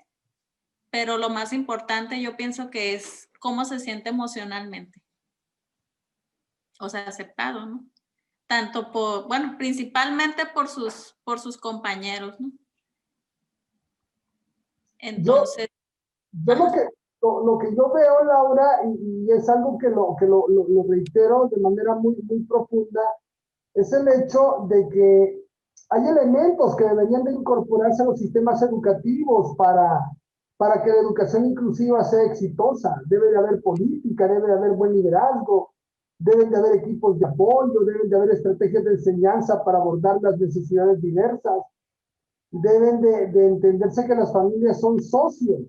Pero lo más importante yo pienso que es cómo se siente emocionalmente. O sea, aceptado, ¿no? Tanto bueno, principalmente por sus compañeros, ¿no? Entonces, yo lo que yo veo, Laura, y es algo que lo reitero de manera muy, muy profunda, es el hecho de que hay elementos que deberían de incorporarse a los sistemas educativos para que la educación inclusiva sea exitosa. Debe de haber política, debe de haber buen liderazgo, deben de haber equipos de apoyo, deben de haber estrategias de enseñanza para abordar las necesidades diversas, deben de entenderse que las familias son socios.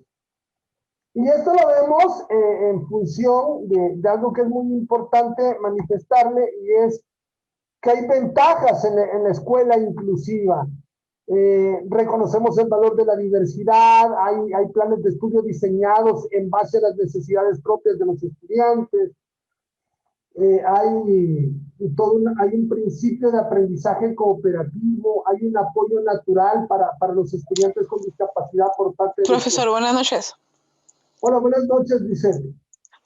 Y esto lo vemos en función de algo que es muy importante manifestarle, y es que hay ventajas en la escuela inclusiva. Reconocemos el valor de la diversidad, hay planes de estudio diseñados en base a las necesidades propias de los estudiantes, hay un principio de aprendizaje cooperativo, hay un apoyo natural para los estudiantes con discapacidad por parte de... Profesor, buenas noches. Hola, buenas noches, Vicente.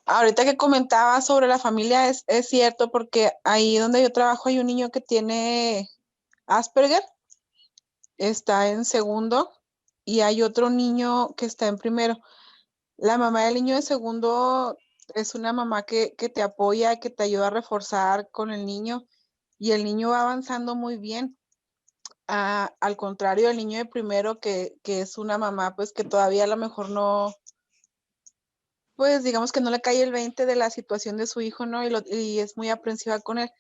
Ahorita que comentaba sobre la familia, es cierto, porque ahí donde yo trabajo hay un niño que tiene Asperger, está en segundo, y hay otro niño que está en primero. La mamá del niño de segundo es una mamá que te apoya, que te ayuda a reforzar con el niño, y el niño va avanzando muy bien. Al contrario del niño de primero, que es una mamá pues que todavía a lo mejor no, pues digamos que no le cae el 20 de la situación de su hijo, ¿no? Y es muy aprensiva con él.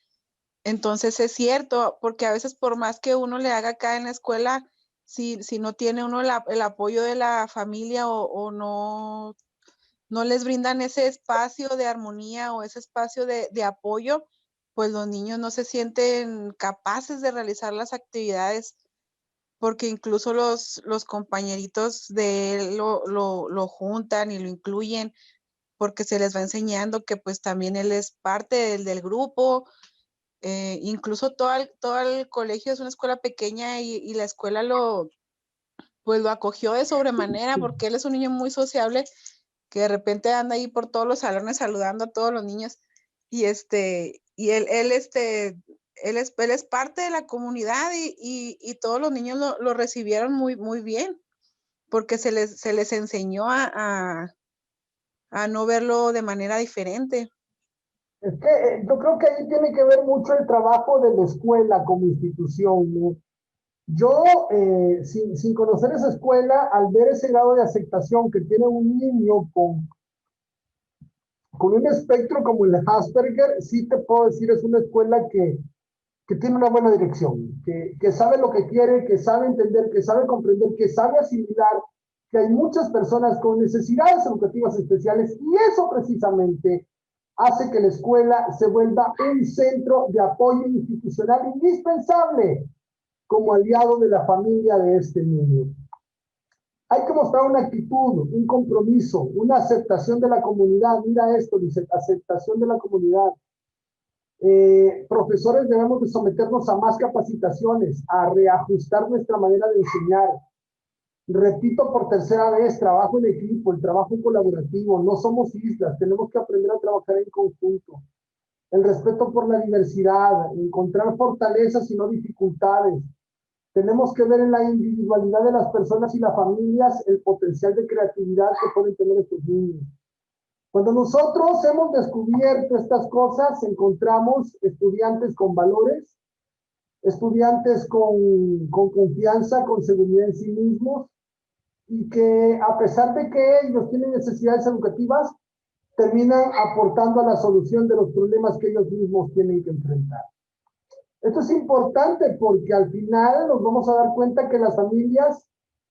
Entonces es cierto, porque a veces por más que uno le haga acá en la escuela, si no tiene uno el apoyo de la familia o no les brindan ese espacio de armonía o ese espacio de apoyo, pues los niños no se sienten capaces de realizar las actividades, porque incluso los compañeritos de él lo juntan y lo incluyen, porque se les va enseñando que pues también él es parte del grupo. Incluso todo el colegio es una escuela pequeña y la escuela lo acogió de sobremanera, porque él es un niño muy sociable que de repente anda ahí por todos los salones saludando a todos los niños, y él es parte de la comunidad, y todos los niños lo recibieron muy, muy bien, porque se les enseñó a no verlo de manera diferente. Es que yo creo que ahí tiene que ver mucho el trabajo de la escuela como institución, ¿no? Yo, sin conocer esa escuela, al ver ese grado de aceptación que tiene un niño con un espectro como el de Asperger, sí te puedo decir, es una escuela que tiene una buena dirección, que sabe lo que quiere, que sabe entender, que sabe comprender, que sabe asimilar que hay muchas personas con necesidades educativas especiales, y eso precisamente hace que la escuela se vuelva un centro de apoyo institucional indispensable como aliado de la familia de este niño. Hay que mostrar una actitud, un compromiso, una aceptación de la comunidad. Mira esto, dice, aceptación de la comunidad. Profesores debemos de someternos a más capacitaciones, a reajustar nuestra manera de enseñar. Repito por tercera vez, trabajo en equipo, el trabajo colaborativo, no somos islas, tenemos que aprender a trabajar en conjunto. El respeto por la diversidad, encontrar fortalezas y no dificultades. Tenemos que ver en la individualidad de las personas y las familias el potencial de creatividad que pueden tener estos niños. Cuando nosotros hemos descubierto estas cosas, encontramos estudiantes con valores, estudiantes con confianza, con seguridad en sí mismos, y que a pesar de que ellos tienen necesidades educativas, terminan aportando a la solución de los problemas que ellos mismos tienen que enfrentar. Esto es importante porque al final nos vamos a dar cuenta que las familias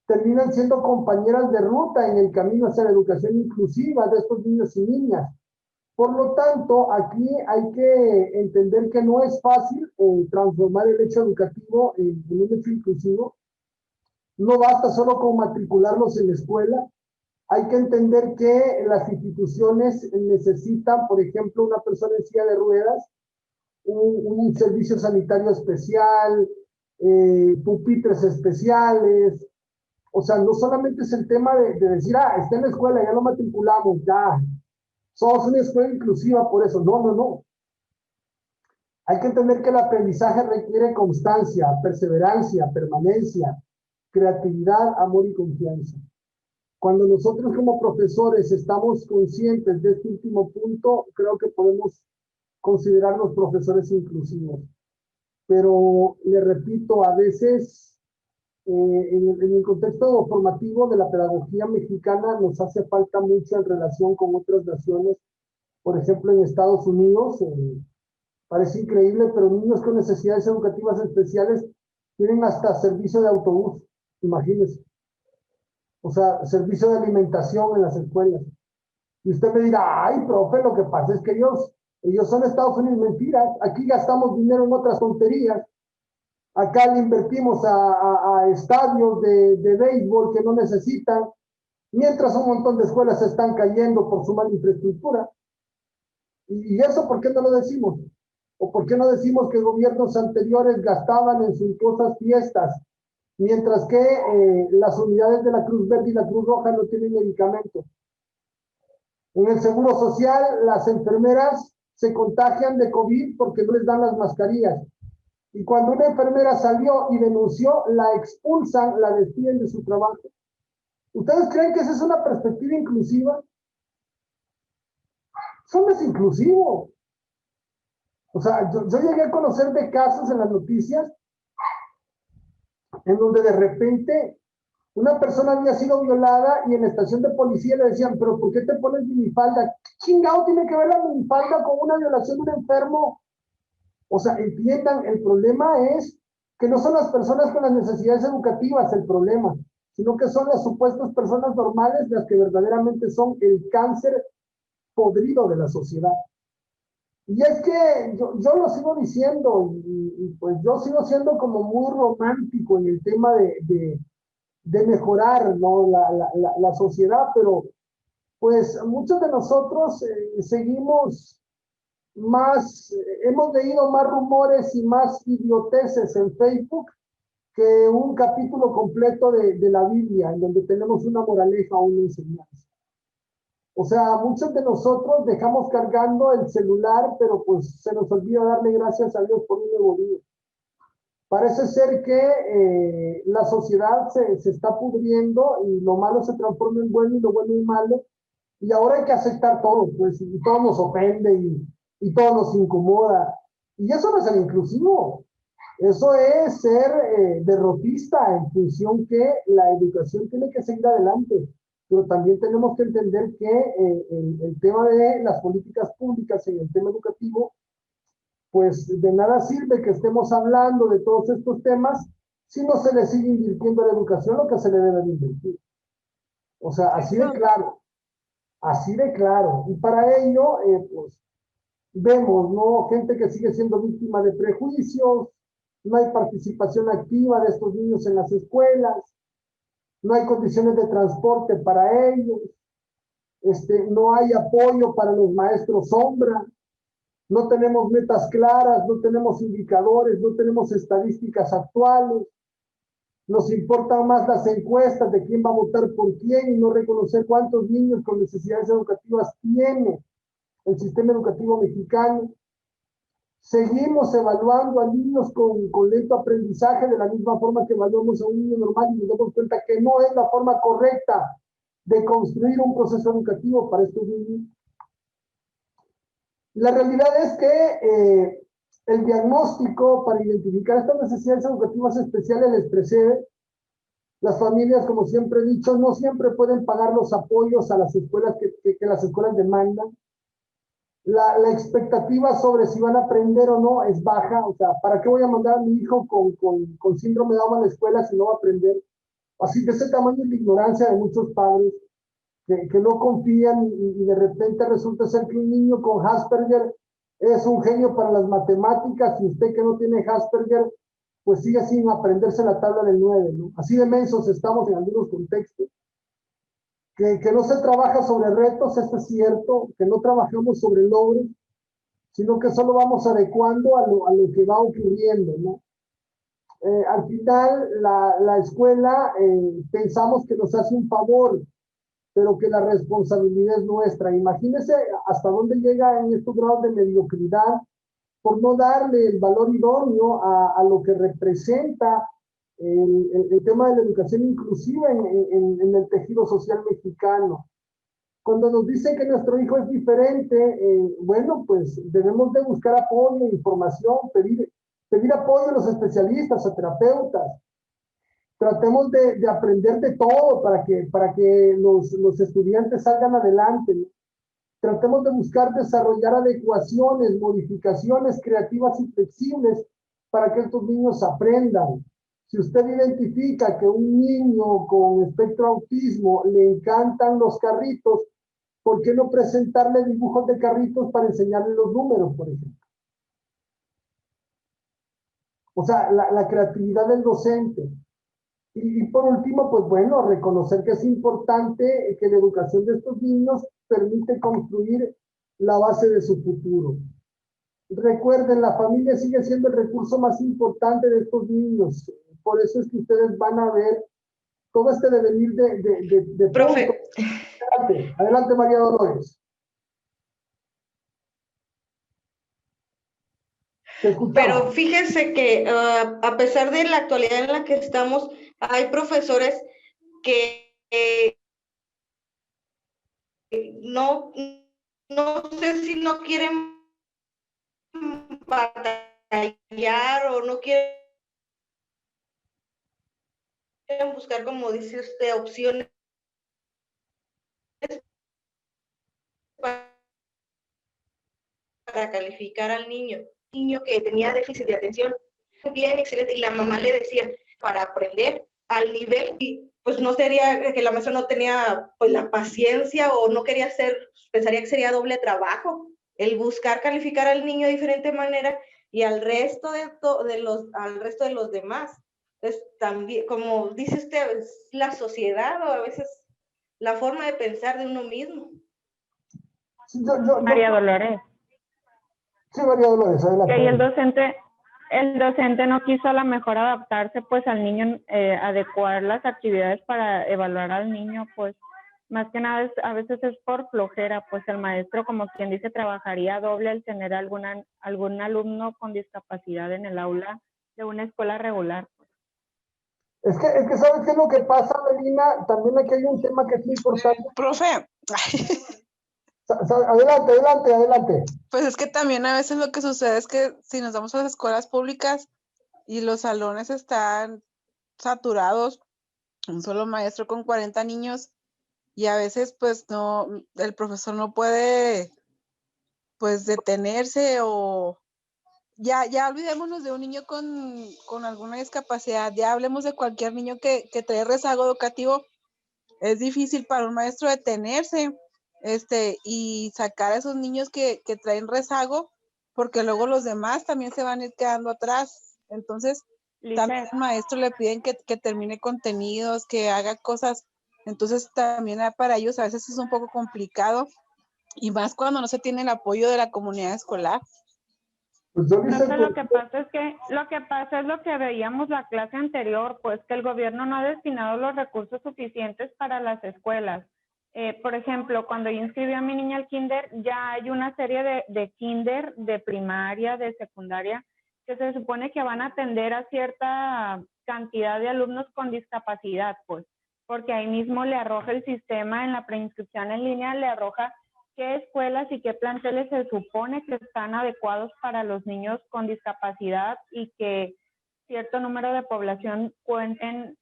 terminan siendo compañeras de ruta en el camino hacia la educación inclusiva de estos niños y niñas. Por lo tanto, aquí hay que entender que no es fácil transformar el hecho educativo en un hecho inclusivo. No basta solo con matricularlos en la escuela. Hay que entender que las instituciones necesitan, por ejemplo, una persona en silla de ruedas, un servicio sanitario especial, pupitres especiales. O sea, no solamente es el tema de decir, está en la escuela, ya lo matriculamos, ya, somos una escuela inclusiva por eso. No, no, no. Hay que entender que el aprendizaje requiere constancia, perseverancia, permanencia, creatividad, amor y confianza. Cuando nosotros como profesores estamos conscientes de este último punto, creo que podemos considerarnos profesores inclusivos. Pero, le repito, a veces en el contexto formativo de la pedagogía mexicana nos hace falta mucho en relación con otras naciones. Por ejemplo, en Estados Unidos, parece increíble, pero niños con necesidades educativas especiales tienen hasta servicio de autobús, imagínense. O sea, servicio de alimentación en las escuelas. Y usted me dirá, ay, profe, lo que pasa es que ellos son Estados Unidos. Mentiras, aquí gastamos dinero en otras tonterías. Acá le invertimos a estadios de béisbol que no necesitan, mientras un montón de escuelas se están cayendo por su mala infraestructura. ¿Y eso por qué no lo decimos? ¿O por qué no decimos que gobiernos anteriores gastaban en sus cosas fiestas, mientras que las unidades de la Cruz Verde y la Cruz Roja no tienen medicamentos? En el Seguro Social, las enfermeras se contagian de COVID porque no les dan las mascarillas. Y cuando una enfermera salió y denunció, la expulsan, la despiden de su trabajo. ¿Ustedes creen que esa es una perspectiva inclusiva? Eso no es inclusivo. O sea, yo llegué a conocer de casos en las noticias en donde de repente una persona había sido violada y en la estación de policía le decían, pero ¿por qué te pones minifalda? ¿Qué chingado tiene que ver la minifalda con una violación de un enfermo? O sea, entiendan, el problema es que no son las personas con las necesidades educativas el problema, sino que son las supuestas personas normales las que verdaderamente son el cáncer podrido de la sociedad. Y es que yo lo sigo diciendo, y pues yo sigo siendo como muy romántico en el tema de mejorar, ¿no?, la sociedad, pero pues muchos de nosotros seguimos hemos leído más rumores y más idioteces en Facebook que un capítulo completo de la Biblia, en donde tenemos una moraleja o una enseñanza. O sea, muchos de nosotros dejamos cargando el celular, pero pues se nos olvida darle gracias a Dios por un nuevo día. Parece ser que la sociedad se está pudriendo y lo malo se transforma en bueno y lo bueno en malo. Y ahora hay que aceptar todo, pues, y todo nos ofende y todo nos incomoda. Y eso no es ser inclusivo. Eso es ser derrotista en función que la educación tiene que seguir adelante. Pero también tenemos que entender que el tema de las políticas públicas en el tema educativo, pues de nada sirve que estemos hablando de todos estos temas si no se le sigue invirtiendo a la educación lo que se le debe de invertir. O sea, así de claro. Así de claro. Y para ello, pues, vemos, ¿no?, gente que sigue siendo víctima de prejuicios, no hay participación activa de estos niños en las escuelas, no hay condiciones de transporte para ellos, no hay apoyo para los maestros sombra, no tenemos metas claras, no tenemos indicadores, no tenemos estadísticas actuales, nos importan más las encuestas de quién va a votar por quién y no reconocer cuántos niños con necesidades educativas tiene el sistema educativo mexicano. seguimos evaluando a niños con lento aprendizaje de la misma forma que evaluamos a un niño normal y nos damos cuenta que no es la forma correcta de construir un proceso educativo para estos niños. La realidad es que el diagnóstico para identificar estas necesidades educativas especiales les precede. Las familias, como siempre he dicho, no siempre pueden pagar los apoyos a las escuelas que las escuelas demandan. La expectativa sobre si van a aprender o no es baja. O sea, ¿para qué voy a mandar a mi hijo con síndrome de Down a la escuela si no va a aprender? Así que ese tamaño es la ignorancia de muchos padres que no confían y de repente resulta ser que un niño con Asperger es un genio para las matemáticas y usted que no tiene Asperger pues sigue sin aprenderse la tabla del 9, ¿no? Así de mensos estamos en algunos contextos. Que no se trabaja sobre retos, esto es cierto, que no trabajamos sobre logros, sino que solo vamos adecuando a lo que va ocurriendo, ¿no? Al final, la escuela pensamos que nos hace un favor, pero que la responsabilidad es nuestra. Imagínense hasta dónde llega en estos grados de mediocridad por no darle el valor idóneo a lo que representa el tema de la educación inclusiva en el tejido social mexicano. Cuando nos dicen que nuestro hijo es diferente, bueno, pues debemos de buscar apoyo, información, pedir apoyo a los especialistas, a terapeutas. Tratemos de aprender de todo para que los estudiantes salgan adelante, ¿no? Tratemos de buscar desarrollar adecuaciones, modificaciones creativas y flexibles para que estos niños aprendan. Si usted identifica que un niño con espectro autismo le encantan los carritos, ¿por qué no presentarle dibujos de carritos para enseñarle los números, por ejemplo? O sea, la creatividad del docente. Y por último, pues bueno, reconocer que es importante que la educación de estos niños permite construir la base de su futuro. Recuerden, la familia sigue siendo el recurso más importante de estos niños. Por eso es que ustedes van a ver todo este devenir de Profe. Adelante, adelante, María Dolores. Pero fíjese que a pesar de la actualidad en la que estamos, hay profesores que no sé si no quieren batallar o no quieren buscar, como dice usted, opciones para calificar al niño. Niño que tenía déficit de atención, bien, excelente, y la mamá le decía, para aprender al nivel, y pues no sería que la maestra no tenía pues la paciencia o no quería hacer, pensaría que sería doble trabajo, el buscar calificar al niño de diferente manera y al resto de los demás. Entonces, también, como dice usted, es la sociedad o a veces la forma de pensar de uno mismo. María Dolores. Sí, María Dolores, adelante. Que ahí el docente no quiso a lo mejor adaptarse pues al niño, adecuar las actividades para evaluar al niño, pues más que nada a veces es por flojera, pues el maestro, como quien dice, trabajaría doble al tener algún alumno con discapacidad en el aula de una escuela regular. Es que ¿sabes qué es lo que pasa, Melina? También aquí hay un tema que es muy importante. Profe. Adelante. Pues es que también a veces lo que sucede es que si nos vamos a las escuelas públicas y los salones están saturados, un solo maestro con 40 niños, y a veces pues no, el profesor no puede pues detenerse o ya olvidémonos de un niño con alguna discapacidad, ya hablemos de cualquier niño que trae rezago educativo. Es difícil para un maestro detenerse y sacar a esos niños que traen rezago, porque luego los demás también se van a ir quedando atrás. Entonces, también al maestro le piden que termine contenidos, que haga cosas. Entonces, también para ellos a veces es un poco complicado, y más cuando no se tiene el apoyo de la comunidad escolar. Pues Lo que pasa es lo que veíamos la clase anterior, pues que el gobierno no ha destinado los recursos suficientes para las escuelas. Por ejemplo, cuando yo inscribí a mi niña al kinder, ya hay una serie de kinder, de primaria, de secundaria, que se supone que van a atender a cierta cantidad de alumnos con discapacidad, pues, porque ahí mismo le arroja el sistema en la preinscripción en línea, le arroja qué escuelas y qué planteles se supone que están adecuados para los niños con discapacidad y que cierto número de población cuenten,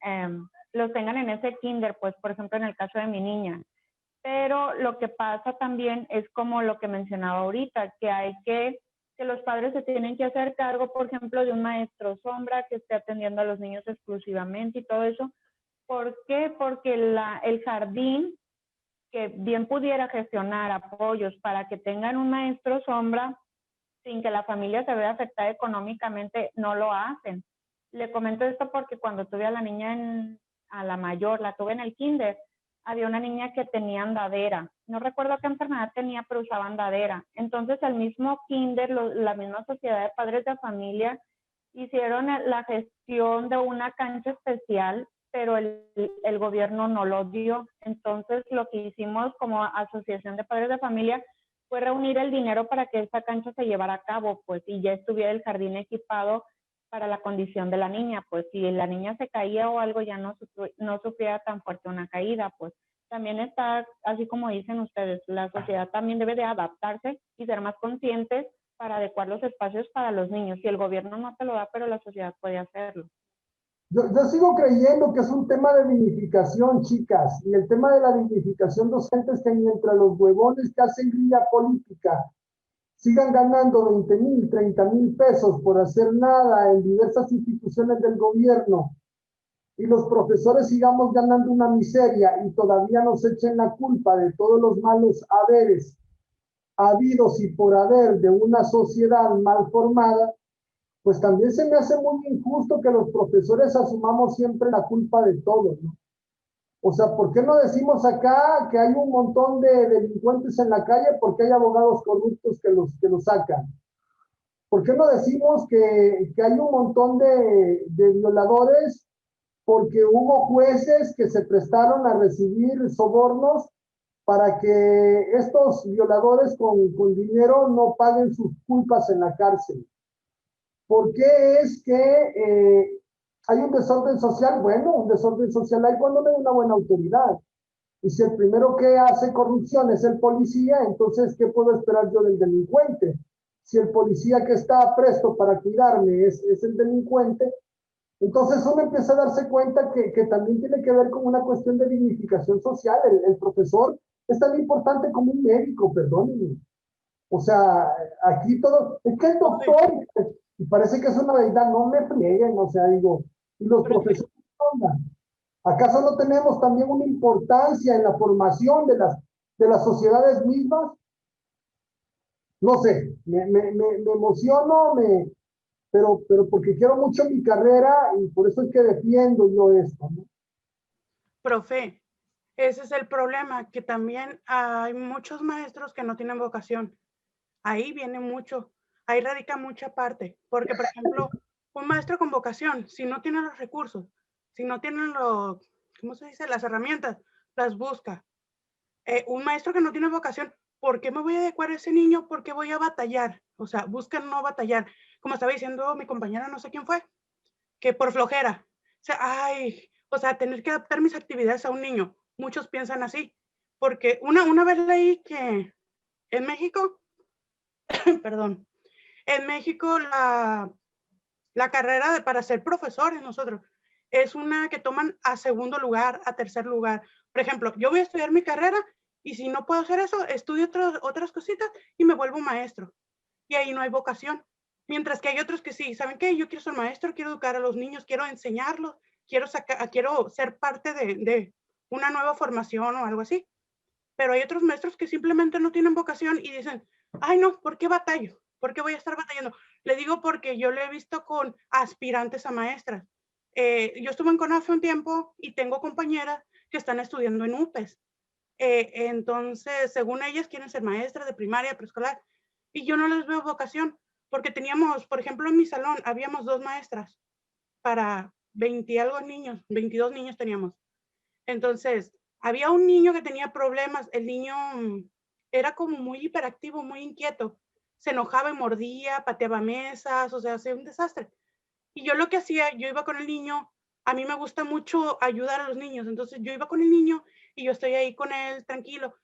los tengan en ese kinder, pues, por ejemplo, en el caso de mi niña. Pero lo que pasa también es como lo que mencionaba ahorita, que los padres se tienen que hacer cargo, por ejemplo, de un maestro sombra que esté atendiendo a los niños exclusivamente y todo eso. ¿Por qué? Porque el jardín, que bien pudiera gestionar apoyos para que tengan un maestro sombra sin que la familia se vea afectada económicamente, no lo hacen. Le comento esto porque cuando tuve a la niña, a la mayor, la tuve en el kinder, había una niña que tenía andadera. No recuerdo qué enfermedad tenía, pero usaba andadera. Entonces el mismo kinder, la misma sociedad de padres de familia, hicieron la gestión de una cancha especial, pero el gobierno no lo dio. Entonces lo que hicimos como asociación de padres de familia fue reunir el dinero para que esa cancha se llevara a cabo, pues, y ya estuviera el jardín equipado para la condición de la niña, pues, si la niña se caía o algo, ya no sufría tan fuerte una caída, pues. También está, así como dicen ustedes, la sociedad también debe de adaptarse y ser más conscientes para adecuar los espacios para los niños. Si el gobierno no te lo da, pero la sociedad puede hacerlo. Yo sigo creyendo que es un tema de dignificación, chicas, y el tema de la dignificación docente es que mientras los huevones que hacen grilla política sigan ganando 20,000, 30,000 pesos por hacer nada en diversas instituciones del gobierno y los profesores sigamos ganando una miseria y todavía nos echen la culpa de todos los malos haberes habidos y por haber de una sociedad mal formada, pues también se me hace muy injusto que los profesores asumamos siempre la culpa de todo, ¿no? O sea, ¿por qué no decimos acá que hay un montón de delincuentes en la calle porque hay abogados corruptos que los sacan? ¿Por qué no decimos que hay un montón de violadores porque hubo jueces que se prestaron a recibir sobornos para que estos violadores con dinero no paguen sus culpas en la cárcel? ¿Por qué es que hay un desorden social? Bueno, un desorden social hay cuando no hay una buena autoridad. Y si el primero que hace corrupción es el policía, entonces, ¿qué puedo esperar yo del delincuente? Si el policía que está presto para cuidarme es el delincuente, entonces uno empieza a darse cuenta que también tiene que ver con una cuestión de dignificación social. El profesor es tan importante como un médico, perdónenme. O sea, aquí todo, es que el doctor, y parece que es una verdad, no me frieguen, o sea, digo, y los profesores, ¿acaso no tenemos también una importancia en la formación de las sociedades mismas? No sé, me emociono, pero porque quiero mucho mi carrera y por eso es que defiendo yo esto, ¿no? Profe, ese es el problema, que también hay muchos maestros que no tienen vocación. Ahí viene mucho, ahí radica mucha parte, porque por ejemplo, un maestro con vocación, si no tiene los recursos, si no tiene ¿cómo se dice? Las herramientas, las busca. Un maestro que no tiene vocación, ¿por qué me voy a adecuar a ese niño? ¿Por qué voy a batallar? O sea, busca no batallar. Como estaba diciendo mi compañera, no sé quién fue, que por flojera. O sea, tener que adaptar mis actividades a un niño. Muchos piensan así, porque una vez leí que en México, perdón, en México la carrera para ser profesores nosotros es una que toman a segundo lugar, a tercer lugar. Por ejemplo, yo voy a estudiar mi carrera y si no puedo hacer eso, estudio otras cositas y me vuelvo maestro. Y ahí no hay vocación. Mientras que hay otros que sí, ¿saben qué? Yo quiero ser maestro, quiero educar a los niños, quiero enseñarlos, quiero ser parte de una nueva formación o algo así. Pero hay otros maestros que simplemente no tienen vocación y dicen, ay no, ¿por qué batallo? ¿Por qué voy a estar batallando? Le digo porque yo lo he visto con aspirantes a maestras. Yo estuve en CONAFE un tiempo y tengo compañeras que están estudiando en UPES. Entonces, según ellas, quieren ser maestras de primaria, preescolar, y yo no les veo vocación, porque teníamos, por ejemplo, en mi salón, habíamos 2 maestras para 20 y algo niños, 22 niños teníamos. Entonces, Había un niño que tenía problemas, el niño era como muy hiperactivo, muy inquieto, se enojaba y mordía, pateaba mesas, o sea, hacía un desastre. Y yo lo que hacía, yo iba con el niño, a mí me gusta mucho ayudar a los niños, entonces yo iba con el niño y yo estoy ahí con él tranquilo.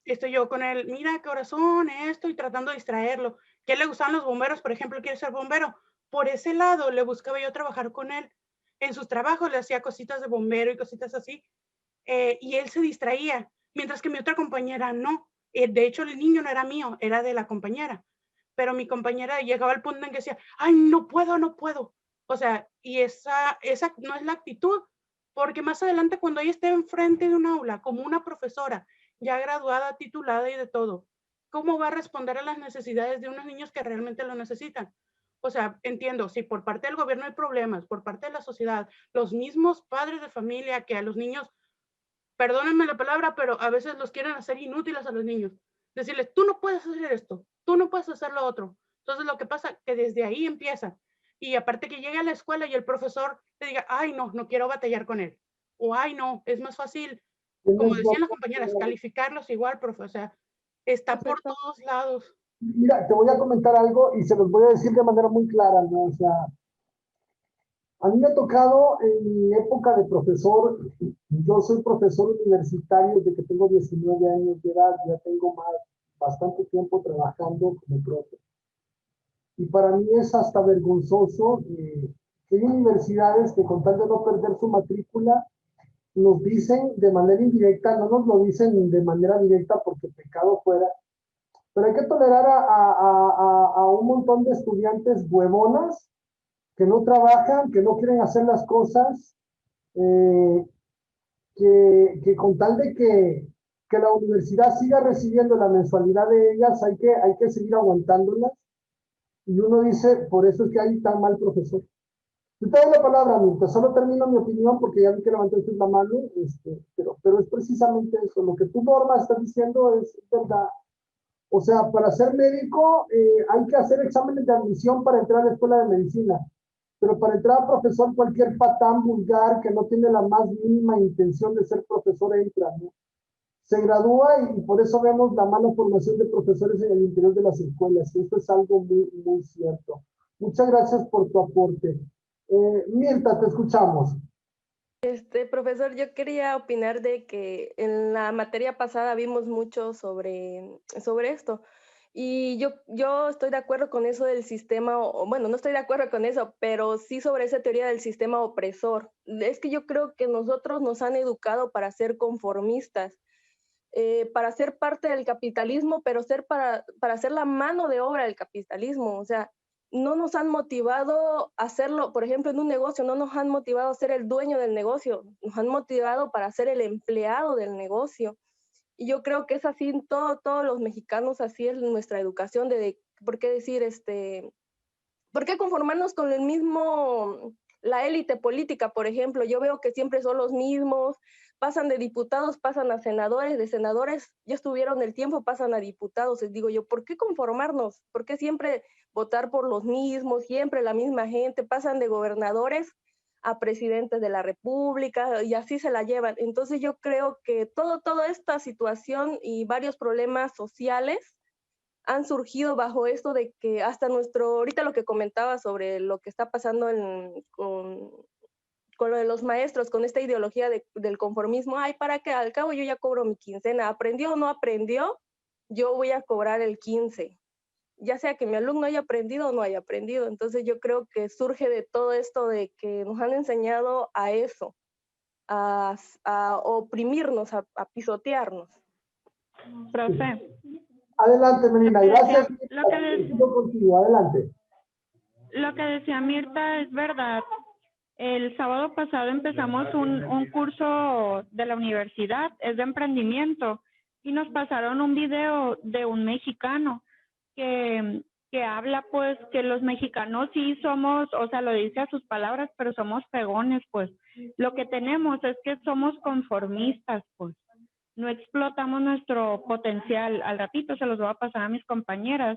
Estoy yo con él, mira, corazón, esto, y tratando de distraerlo. ¿Qué le gustaban los bomberos? Por ejemplo, quiere ser bombero. Por ese lado le buscaba yo trabajar con él. En sus trabajos le hacía cositas de bombero y cositas así. Y él se distraía, mientras que mi otra compañera no. De hecho, el niño no era mío, era de la compañera. Pero mi compañera llegaba al punto en que decía, ay, no puedo, no puedo. O sea, y esa no es la actitud, porque más adelante cuando ella esté enfrente de un aula como una profesora, ya graduada, titulada y de todo, ¿cómo va a responder a las necesidades de unos niños que realmente lo necesitan? O sea, entiendo, si por parte del gobierno hay problemas, por parte de la sociedad, los mismos padres de familia que a los niños, perdónenme la palabra, pero a veces los quieren hacer inútiles a los niños. Decirles, tú no puedes hacer esto, tú no puedes hacer lo otro. Entonces lo que pasa es que desde ahí empieza. Y aparte que llegue a la escuela y el profesor te diga, ay, no, no quiero batallar con él. O ay, no, es más fácil, como decían las compañeras, calificarlos igual, profe. O sea, está por todos lados. Mira, te voy a comentar algo y se los voy a decir de manera muy clara, ¿no? O sea, a mí me ha tocado en mi época de profesor, yo soy profesor universitario desde que tengo 19 años de edad, ya tengo bastante tiempo trabajando como profe. Y para mí es hasta vergonzoso que hay universidades que con tal de no perder su matrícula, nos dicen de manera indirecta, no nos lo dicen de manera directa porque pecado fuera, pero hay que tolerar a un montón de estudiantes huevonas que no trabajan, que no quieren hacer las cosas, que con tal de que la universidad siga recibiendo la mensualidad de ellas, hay que seguir aguantándolas. Y uno dice, por eso es que hay tan mal profesor. Yo te doy la palabra, Mirta, solo termino mi opinión porque ya vi que levantaste la mano, pero es precisamente eso, lo que tú, Norma, estás diciendo es verdad. O sea, para ser médico hay que hacer exámenes de admisión para entrar a la escuela de medicina, pero para entrar a profesor cualquier patán vulgar que no tiene la más mínima intención de ser profesor entra, ¿no? Se gradúa y por eso vemos la mala formación de profesores en el interior de las escuelas. Y esto es algo muy, muy cierto. Muchas gracias por tu aporte. Mirta, te escuchamos. Profesor, yo quería opinar de que en la materia pasada vimos mucho sobre esto. Y yo estoy de acuerdo con eso del sistema, bueno, no estoy de acuerdo con eso, pero sí sobre esa teoría del sistema opresor. Es que yo creo que nosotros nos han educado para ser conformistas, para ser parte del capitalismo, pero para ser la mano de obra del capitalismo. O sea, no nos han motivado a hacerlo, por ejemplo, en un negocio, no nos han motivado a ser el dueño del negocio, nos han motivado para ser el empleado del negocio. Y yo creo que es así en todos los mexicanos, así es nuestra educación, ¿por qué decir, por qué conformarnos con el mismo, la élite política, por ejemplo? Yo veo que siempre son los mismos, pasan de diputados, pasan a senadores, de senadores ya estuvieron el tiempo, pasan a diputados. Les digo yo, ¿por qué conformarnos? ¿Por qué siempre votar por los mismos, siempre la misma gente? Pasan de gobernadores a presidentes de la República y así se la llevan. Entonces yo creo que toda esta situación y varios problemas sociales han surgido bajo esto de que hasta ahorita lo que comentaba sobre lo que está pasando con lo de los maestros, con esta ideología del conformismo, ay, para que al cabo yo ya cobro mi quincena, aprendió o no aprendió, yo voy a cobrar el 15, ya sea que mi alumno haya aprendido o no haya aprendido. Entonces yo creo que surge de todo esto de que nos han enseñado a eso, a oprimirnos, a pisotearnos. Profe. Adelante, Melina, gracias. Adelante. Lo que decía Mirta es verdad. El sábado pasado empezamos un curso de la universidad, es de emprendimiento, y nos pasaron un video de un mexicano que habla pues que los mexicanos sí somos, o sea, lo dice a sus palabras, pero somos pegones, pues. Lo que tenemos es que somos conformistas, pues. No explotamos nuestro potencial. Al ratito se los voy a pasar a mis compañeras.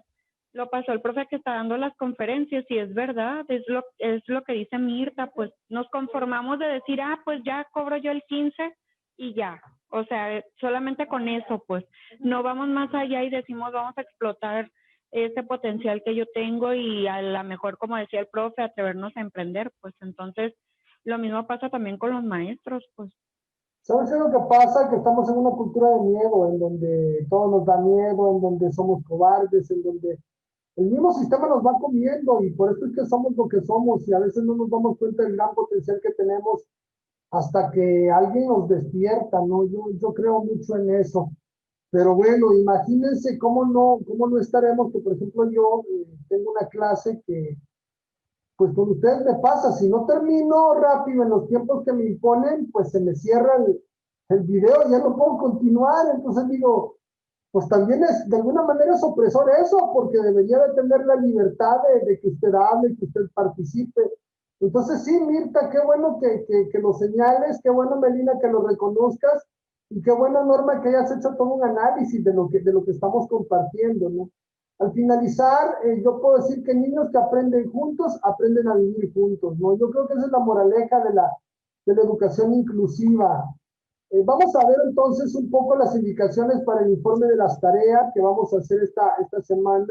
Lo pasó el profe que está dando las conferencias y es verdad, es lo que dice Mirta, pues nos conformamos de decir, pues ya cobro yo el 15 y ya. O sea, solamente con eso, pues, no vamos más allá y decimos, vamos a explotar ese potencial que yo tengo y a lo mejor, como decía el profe, atrevernos a emprender, pues entonces lo mismo pasa también con los maestros, pues. ¿Sabes qué es lo que pasa? Que estamos en una cultura de miedo, en donde todo nos da miedo, en donde somos cobardes, en donde el mismo sistema nos va comiendo y por eso es que somos lo que somos y a veces no nos damos cuenta del gran potencial que tenemos hasta que alguien nos despierta, ¿no? Yo creo mucho en eso. Pero bueno, imagínense cómo no estaremos, que por ejemplo yo tengo una clase que, pues con ustedes me pasa, si no termino rápido en los tiempos que me imponen, pues se me cierra el video y ya no puedo continuar, entonces digo, pues también es, de alguna manera es opresor eso, porque debería de tener la libertad de que usted hable, que usted participe. Entonces sí, Mirta, qué bueno que lo señales, qué bueno, Melina, que lo reconozcas, y qué bueno, Norma, que hayas hecho todo un análisis de lo que estamos compartiendo, ¿no? Al finalizar, yo puedo decir que niños que aprenden juntos, aprenden a vivir juntos, ¿no? Yo creo que esa es la moraleja de la educación inclusiva. Vamos a ver entonces un poco las indicaciones para el informe de las tareas que vamos a hacer esta semana.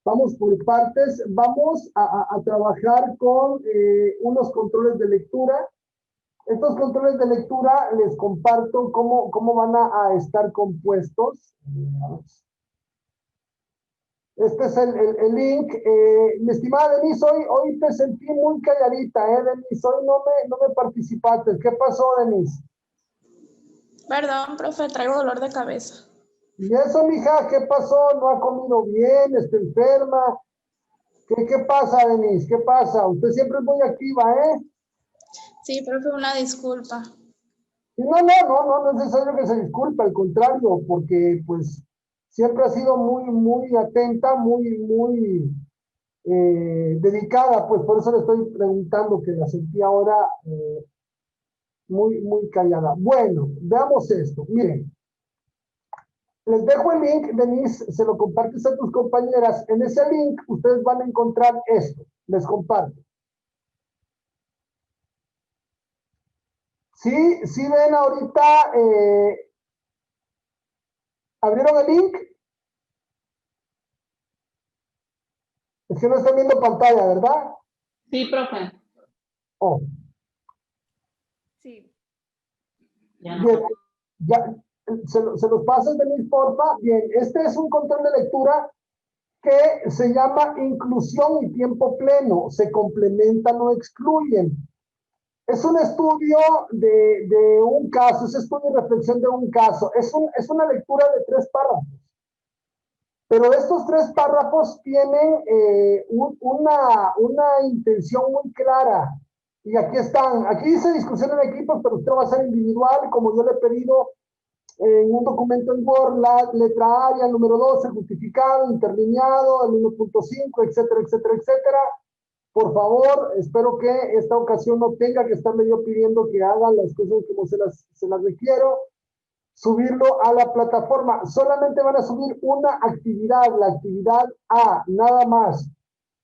Vamos por partes. Vamos a trabajar con unos controles de lectura. Estos controles de lectura les comparto cómo van a estar compuestos. Este es el link. Mi estimada Denise, hoy te sentí muy calladita, Denise. Hoy no me participaste. ¿Qué pasó, Denise? Perdón, profe, traigo dolor de cabeza. ¿Y eso, mija? ¿Qué pasó? ¿No ha comido bien? ¿Está enferma? ¿Qué pasa, Denise? ¿Qué pasa? Usted siempre es muy activa, ¿eh? Sí, profe, una disculpa. No es necesario que se disculpe, al contrario, porque pues siempre ha sido muy atenta, muy dedicada, pues por eso le estoy preguntando, que la sentí ahora muy callada. Bueno, veamos esto. Miren, les dejo el link, Denise, se lo compartes a tus compañeras. En ese link ustedes van a encontrar esto. Les comparto. Sí ven ahorita, ¿abrieron el link? Es que no están viendo pantalla, ¿verdad? Sí, profe. Oh. Sí. Bien, ya, se los pasas, Denise, porfa. Bien, este es un control de lectura que se llama inclusión y tiempo pleno. Se complementan o excluyen. Es un estudio de un caso, es estudio y reflexión de un caso. Es una lectura de 3 párrafos. Pero estos 3 párrafos tienen una intención muy clara. Y aquí están. Aquí dice discusión en equipos, pero usted va a ser individual, como yo le he pedido en un documento en Word, la letra A y el número 2, el justificado, interlineado, el 1.5, etcétera, etcétera, etcétera. Por favor, espero que esta ocasión no tenga que estarle yo pidiendo que hagan las cosas como se las requiero. Subirlo a la plataforma. Solamente van a subir una actividad, la actividad A, nada más.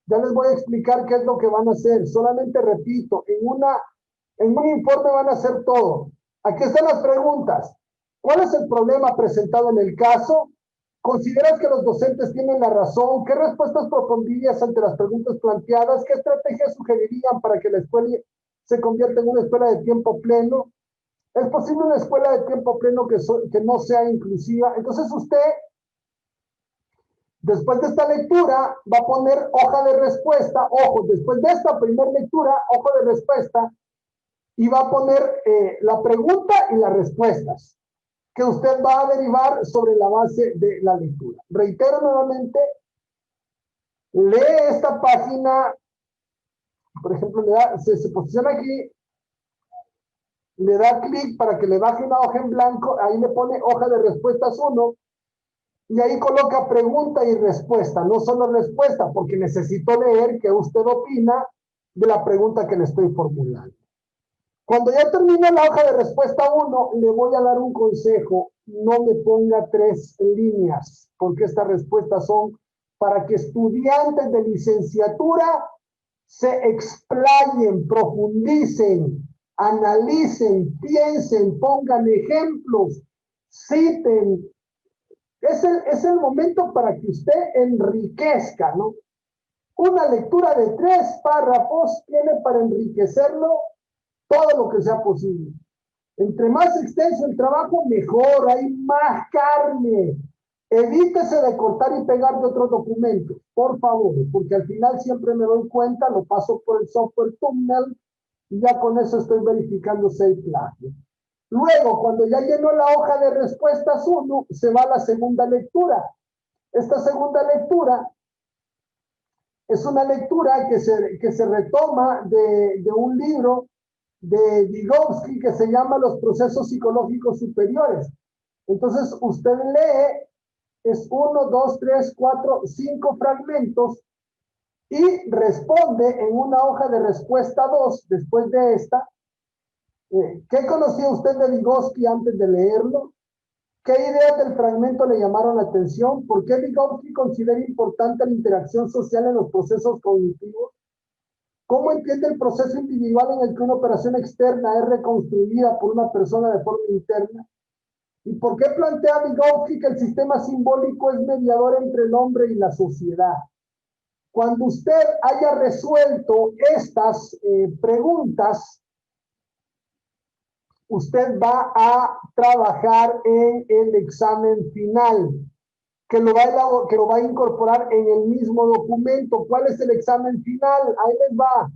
Ya les voy a explicar qué es lo que van a hacer. Solamente repito, en un informe van a hacer todo. Aquí están las preguntas. ¿Cuál es el problema presentado en el caso? ¿Consideras que los docentes tienen la razón? ¿Qué respuestas propondrías ante las preguntas planteadas? ¿Qué estrategias sugerirían para que la escuela se convierta en una escuela de tiempo pleno? ¿Es posible una escuela de tiempo pleno que no sea inclusiva? Entonces usted, después de esta lectura, va a poner hoja de respuesta. Ojo, después de esta primera lectura, hoja de respuesta, y va a poner la pregunta y las respuestas que usted va a derivar sobre la base de la lectura. Reitero nuevamente, lee esta página, por ejemplo, se posiciona aquí, le da clic para que le baje una hoja en blanco, ahí le pone hoja de respuestas 1, y ahí coloca pregunta y respuesta, no solo respuesta, porque necesito leer qué usted opina de la pregunta que le estoy formulando. Cuando ya termine la hoja de respuesta 1, le voy a dar un consejo. No me ponga 3 líneas, porque estas respuestas son para que estudiantes de licenciatura se explayen, profundicen analicen, piensen, pongan ejemplos, citen. Es el momento para que usted enriquezca, ¿no? Una lectura de 3 párrafos tiene para enriquecerlo todo lo que sea posible. Entre más extenso el trabajo, mejor, hay más carne. Evítese de cortar y pegar de otros documentos, por favor, porque al final siempre me doy cuenta, lo paso por el software Tunnel y ya con eso estoy verificando si hay plagio. Luego, cuando ya llenó la hoja de respuestas 1, se va a la segunda lectura. Esta segunda lectura es una lectura que se retoma de un libro de Vygotsky que se llama Los procesos psicológicos superiores. Entonces, usted lee, es 1, 2, 3, 4, 5 fragmentos y responde en una hoja de respuesta 2, después de esta. ¿Qué conocía usted de Vygotsky antes de leerlo? ¿Qué ideas del fragmento le llamaron la atención? ¿Por qué Vygotsky considera importante la interacción social en los procesos cognitivos? ¿Cómo entiende el proceso individual en el que una operación externa es reconstruida por una persona de forma interna? ¿Y por qué plantea Vygotsky que el sistema simbólico es mediador entre el hombre y la sociedad? Cuando usted haya resuelto estas preguntas, usted va a trabajar en el examen final, que lo va a incorporar en el mismo documento. ¿Cuál es el examen final? Ahí les va.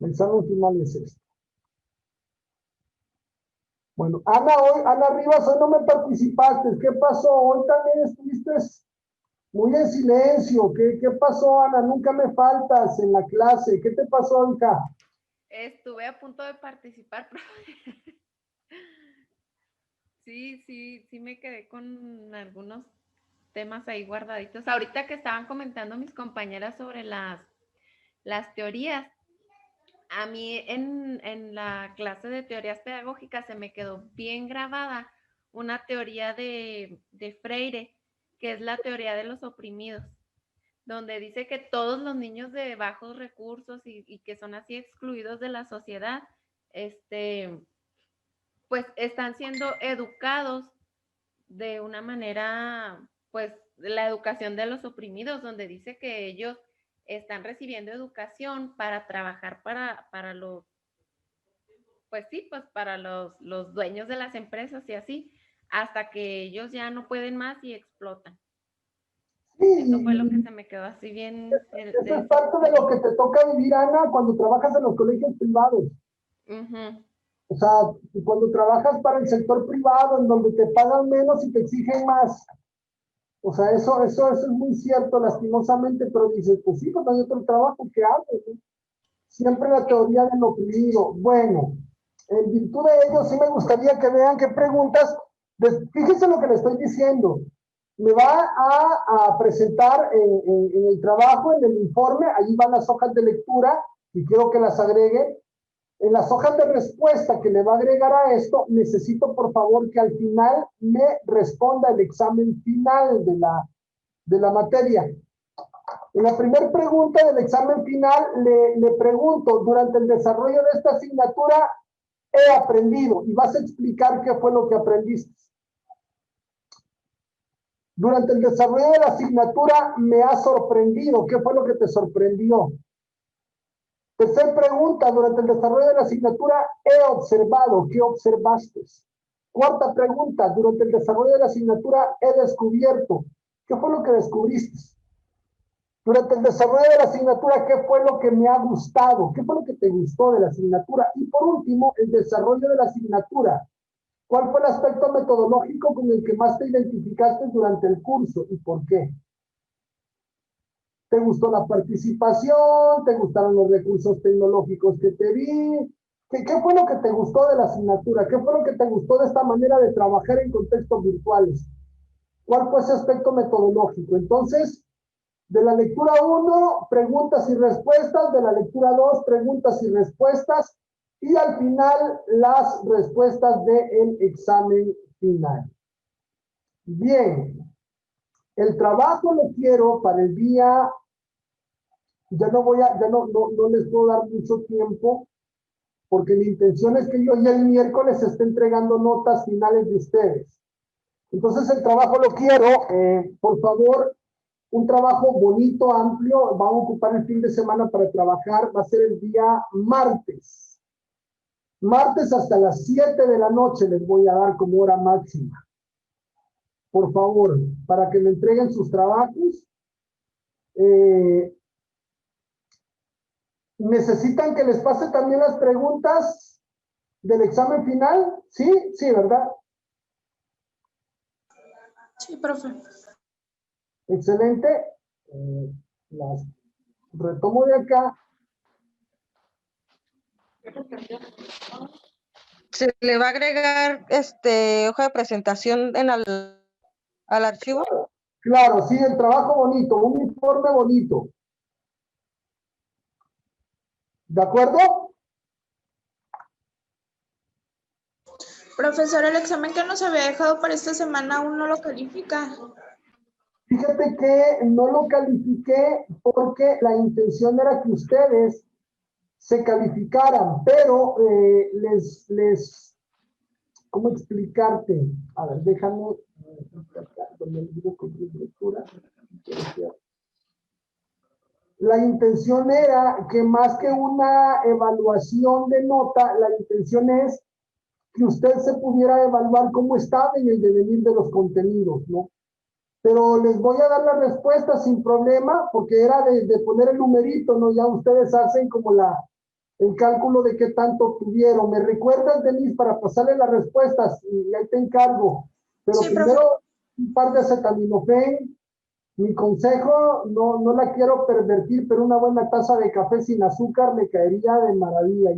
El examen final es este. Bueno, Ana Rivas, hoy no me participaste. ¿Qué pasó? Hoy también estuviste muy en silencio. ¿Qué pasó, Ana? Nunca me faltas en la clase. ¿Qué te pasó, hija? Estuve a punto de participar, pero sí me quedé con algunos temas ahí guardaditos. Ahorita que estaban comentando mis compañeras sobre las teorías, a mí en la clase de teorías pedagógicas se me quedó bien grabada una teoría de Freire, que es la teoría de los oprimidos, donde dice que todos los niños de bajos recursos y que son así excluidos de la sociedad, pues están siendo educados de una manera, pues la educación de los oprimidos, donde dice que ellos están recibiendo educación para trabajar para los, pues sí, pues para los dueños de las empresas y así, hasta que ellos ya no pueden más y explotan. Eso fue lo que se me quedó así bien. Eso es parte de lo que te toca vivir, Ana, cuando trabajas en los colegios privados. O sea, cuando trabajas para el sector privado, en donde te pagan menos y te exigen más. O sea, eso es muy cierto, lastimosamente, pero dices, pues sí, pues hay otro trabajo que haces, ¿no? Siempre la teoría del oprimido. Bueno, en virtud de ello, sí me gustaría que vean qué preguntas. Fíjense lo que le estoy diciendo. Me va a presentar en el trabajo, en el informe, ahí van las hojas de lectura, y quiero que las agregue. En las hojas de respuesta que le va a agregar a esto, necesito por favor que al final me responda el examen final de la materia. En la primera pregunta del examen final le pregunto, durante el desarrollo de esta asignatura he aprendido, y vas a explicar qué fue lo que aprendiste. Durante el desarrollo de la asignatura me ha sorprendido, ¿qué fue lo que te sorprendió? Tercera pregunta, durante el desarrollo de la asignatura he observado, ¿qué observaste? Cuarta pregunta, durante el desarrollo de la asignatura he descubierto, ¿qué fue lo que descubriste? Durante el desarrollo de la asignatura, ¿qué fue lo que me ha gustado? ¿Qué fue lo que te gustó de la asignatura? Y por último, el desarrollo de la asignatura. ¿Cuál fue el aspecto metodológico con el que más te identificaste durante el curso y por qué? ¿Te gustó la participación? ¿Te gustaron los recursos tecnológicos que te di? ¿Qué fue lo que te gustó de la asignatura? ¿Qué fue lo que te gustó de esta manera de trabajar en contextos virtuales? ¿Cuál fue ese aspecto metodológico? Entonces, de la lectura 1, preguntas y respuestas. De la lectura 2, preguntas y respuestas. y al final las respuestas del examen final. Bien, el trabajo lo quiero para el día, ya no les puedo dar mucho tiempo, porque mi intención es que yo ya el miércoles esté entregando notas finales de ustedes. Entonces el trabajo lo quiero, por favor, un trabajo bonito, amplio, van a ocupar el fin de semana para trabajar, va a ser el día martes. Martes hasta las 7 de la noche les voy a dar como hora máxima. Por favor, para que me entreguen sus trabajos. ¿Necesitan que les pase también las preguntas del examen final? Sí, sí, ¿verdad? Sí, profe. Excelente. Las retomo de acá. ¿Se le va a agregar hoja de presentación al archivo? Claro, sí, el trabajo bonito, un informe bonito. ¿De acuerdo? Profesor, el examen que nos había dejado para esta semana aún no lo califica. Fíjate que no lo califiqué porque la intención era que ustedes se calificaran, pero ¿cómo explicarte? A ver, déjame, la intención era que más que una evaluación de nota, la intención es que usted se pudiera evaluar cómo estaba en el devenir de los contenidos, ¿no? Pero les voy a dar la respuesta sin problema, porque era de poner el numerito, ¿no? Ya ustedes hacen como el cálculo de qué tanto tuvieron. ¿Me recuerdas, Denise, para pasarle las respuestas? Y ahí te encargo. Pero Sí, primero, profe. un par de acetaminofén. Mi consejo, no la quiero pervertir, pero una buena taza de café sin azúcar me caería de maravilla.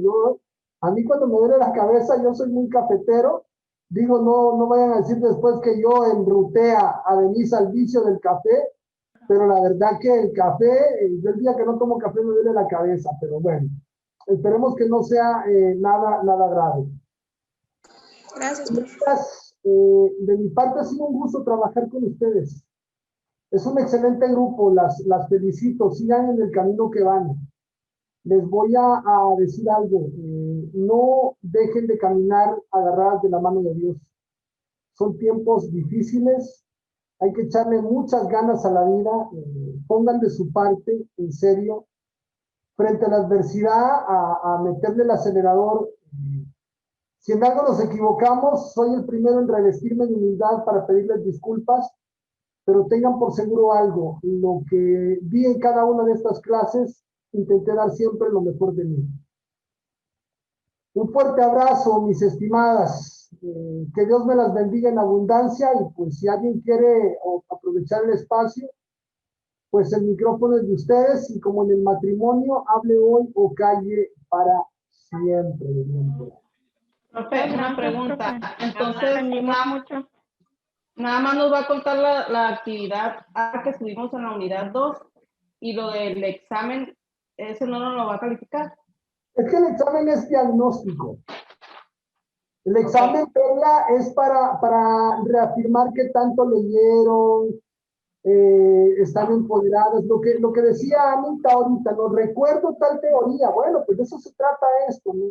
A mí cuando me duele la cabeza, yo soy muy cafetero. Digo, no vayan a decir después que yo enruté a Denise al vicio del café, pero la verdad que el café, yo el día que no tomo café me duele la cabeza, pero bueno, esperemos que no sea nada grave. Gracias, profe. De mi parte ha sido un gusto trabajar con ustedes. Es un excelente grupo, las felicito, sigan en el camino que van. Les voy a decir algo, no dejen de caminar agarradas de la mano de Dios. Son tiempos difíciles, hay que echarle muchas ganas a la vida, pongan de su parte, en serio, frente a la adversidad, a meterle el acelerador. Si en algo nos equivocamos, soy el primero en revestirme de humildad para pedirles disculpas, pero tengan por seguro algo, lo que vi en cada una de estas clases, intenté dar siempre lo mejor de mí. Un fuerte abrazo, mis estimadas, que Dios me las bendiga en abundancia y pues si alguien quiere aprovechar el espacio, pues el micrófono es de ustedes y como en el matrimonio, hable hoy o calle para siempre. Profe, una pregunta. Entonces, Aprendimos mucho. nada más nos va a contar la actividad que estuvimos en la unidad 2 y lo del examen, ese no nos lo va a calificar. Es que el examen es diagnóstico. El examen es para reafirmar que tanto leyeron, están empoderados. Lo que decía Anita ahorita, no recuerdo tal teoría. Bueno, pues de eso se trata esto, ¿no?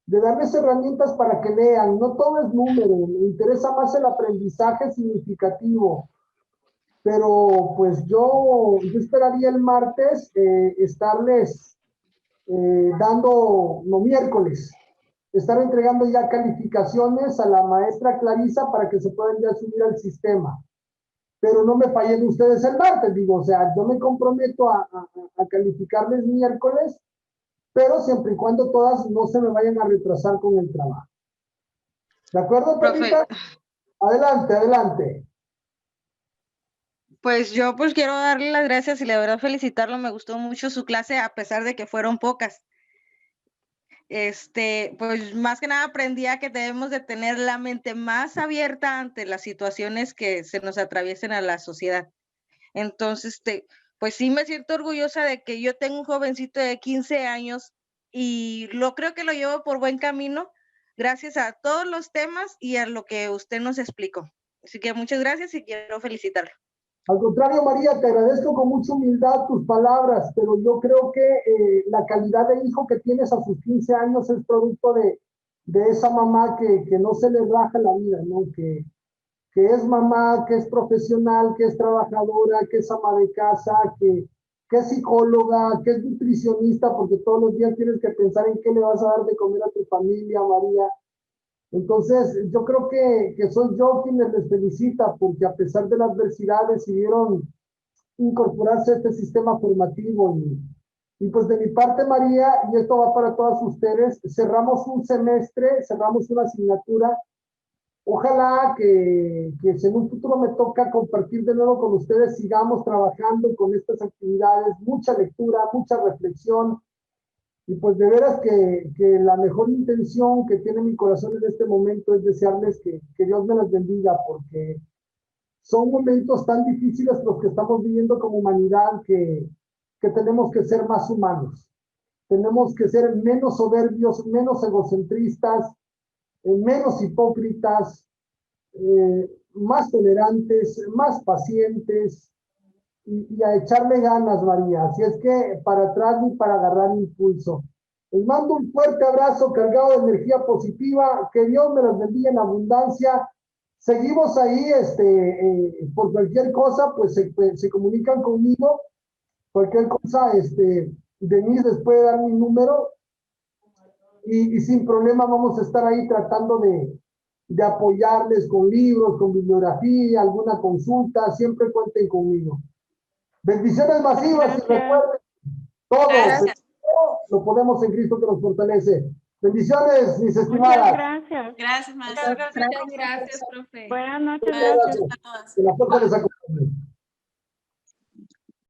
De darles herramientas para que lean. No todo es número, me interesa más el aprendizaje significativo. Pero pues yo esperaría el martes estarles dando, no miércoles, estar entregando ya calificaciones a la maestra Clarisa para que se puedan ya subir al sistema. Pero no me fallen ustedes el martes, digo, o sea, yo me comprometo a calificarles miércoles, pero siempre y cuando todas no se me vayan a retrasar con el trabajo. ¿De acuerdo, Pepita? Adelante, adelante. Pues yo pues quiero darle las gracias y la verdad felicitarlo, me gustó mucho su clase a pesar de que fueron pocas. Pues más que nada aprendí a que debemos de tener la mente más abierta ante las situaciones que se nos atraviesen a la sociedad. Entonces, pues sí me siento orgullosa de que yo tengo un jovencito de 15 años y creo que lo llevo por buen camino gracias a todos los temas y a lo que usted nos explicó. Así que muchas gracias y quiero felicitarlo. Al contrario, María, te agradezco con mucha humildad tus palabras, pero yo creo que la calidad de hijo que tienes a sus 15 años es producto de esa mamá que no se le raja la vida, ¿no? Que es mamá, que es profesional, que es trabajadora, que es ama de casa, que es psicóloga, que es nutricionista, porque todos los días tienes que pensar en qué le vas a dar de comer a tu familia, María. Entonces, yo creo que soy yo quien les felicita, porque a pesar de la adversidad decidieron incorporarse a este sistema formativo. Y pues de mi parte, María, y esto va para todas ustedes, cerramos un semestre, cerramos una asignatura. Ojalá que si en un futuro me toca compartir de nuevo con ustedes, sigamos trabajando con estas actividades, mucha lectura, mucha reflexión, y pues de veras que la mejor intención que tiene mi corazón en este momento es desearles que Dios me las bendiga, porque son momentos tan difíciles los que estamos viviendo como humanidad que tenemos que ser más humanos, tenemos que ser menos soberbios, menos egocentristas, menos hipócritas, más tolerantes, más pacientes y a echarle ganas, María. Así es que para atrás ni para agarrar impulso. Les mando un fuerte abrazo cargado de energía positiva. Que Dios me las bendiga en abundancia. Seguimos ahí, por cualquier cosa, pues se comunican conmigo. Cualquier cosa, Denise les puede dar mi número. Y sin problema vamos a estar ahí tratando de apoyarles con libros, con bibliografía, alguna consulta, siempre cuenten conmigo. Bendiciones masivas y recuerden, todo lo podemos en Cristo que nos fortalece. Bendiciones, mis estimadas. Muchas gracias. Gracias, maestra. Gracias, profe. Buenas noches. Gracias. Que la fuerza les acompañe.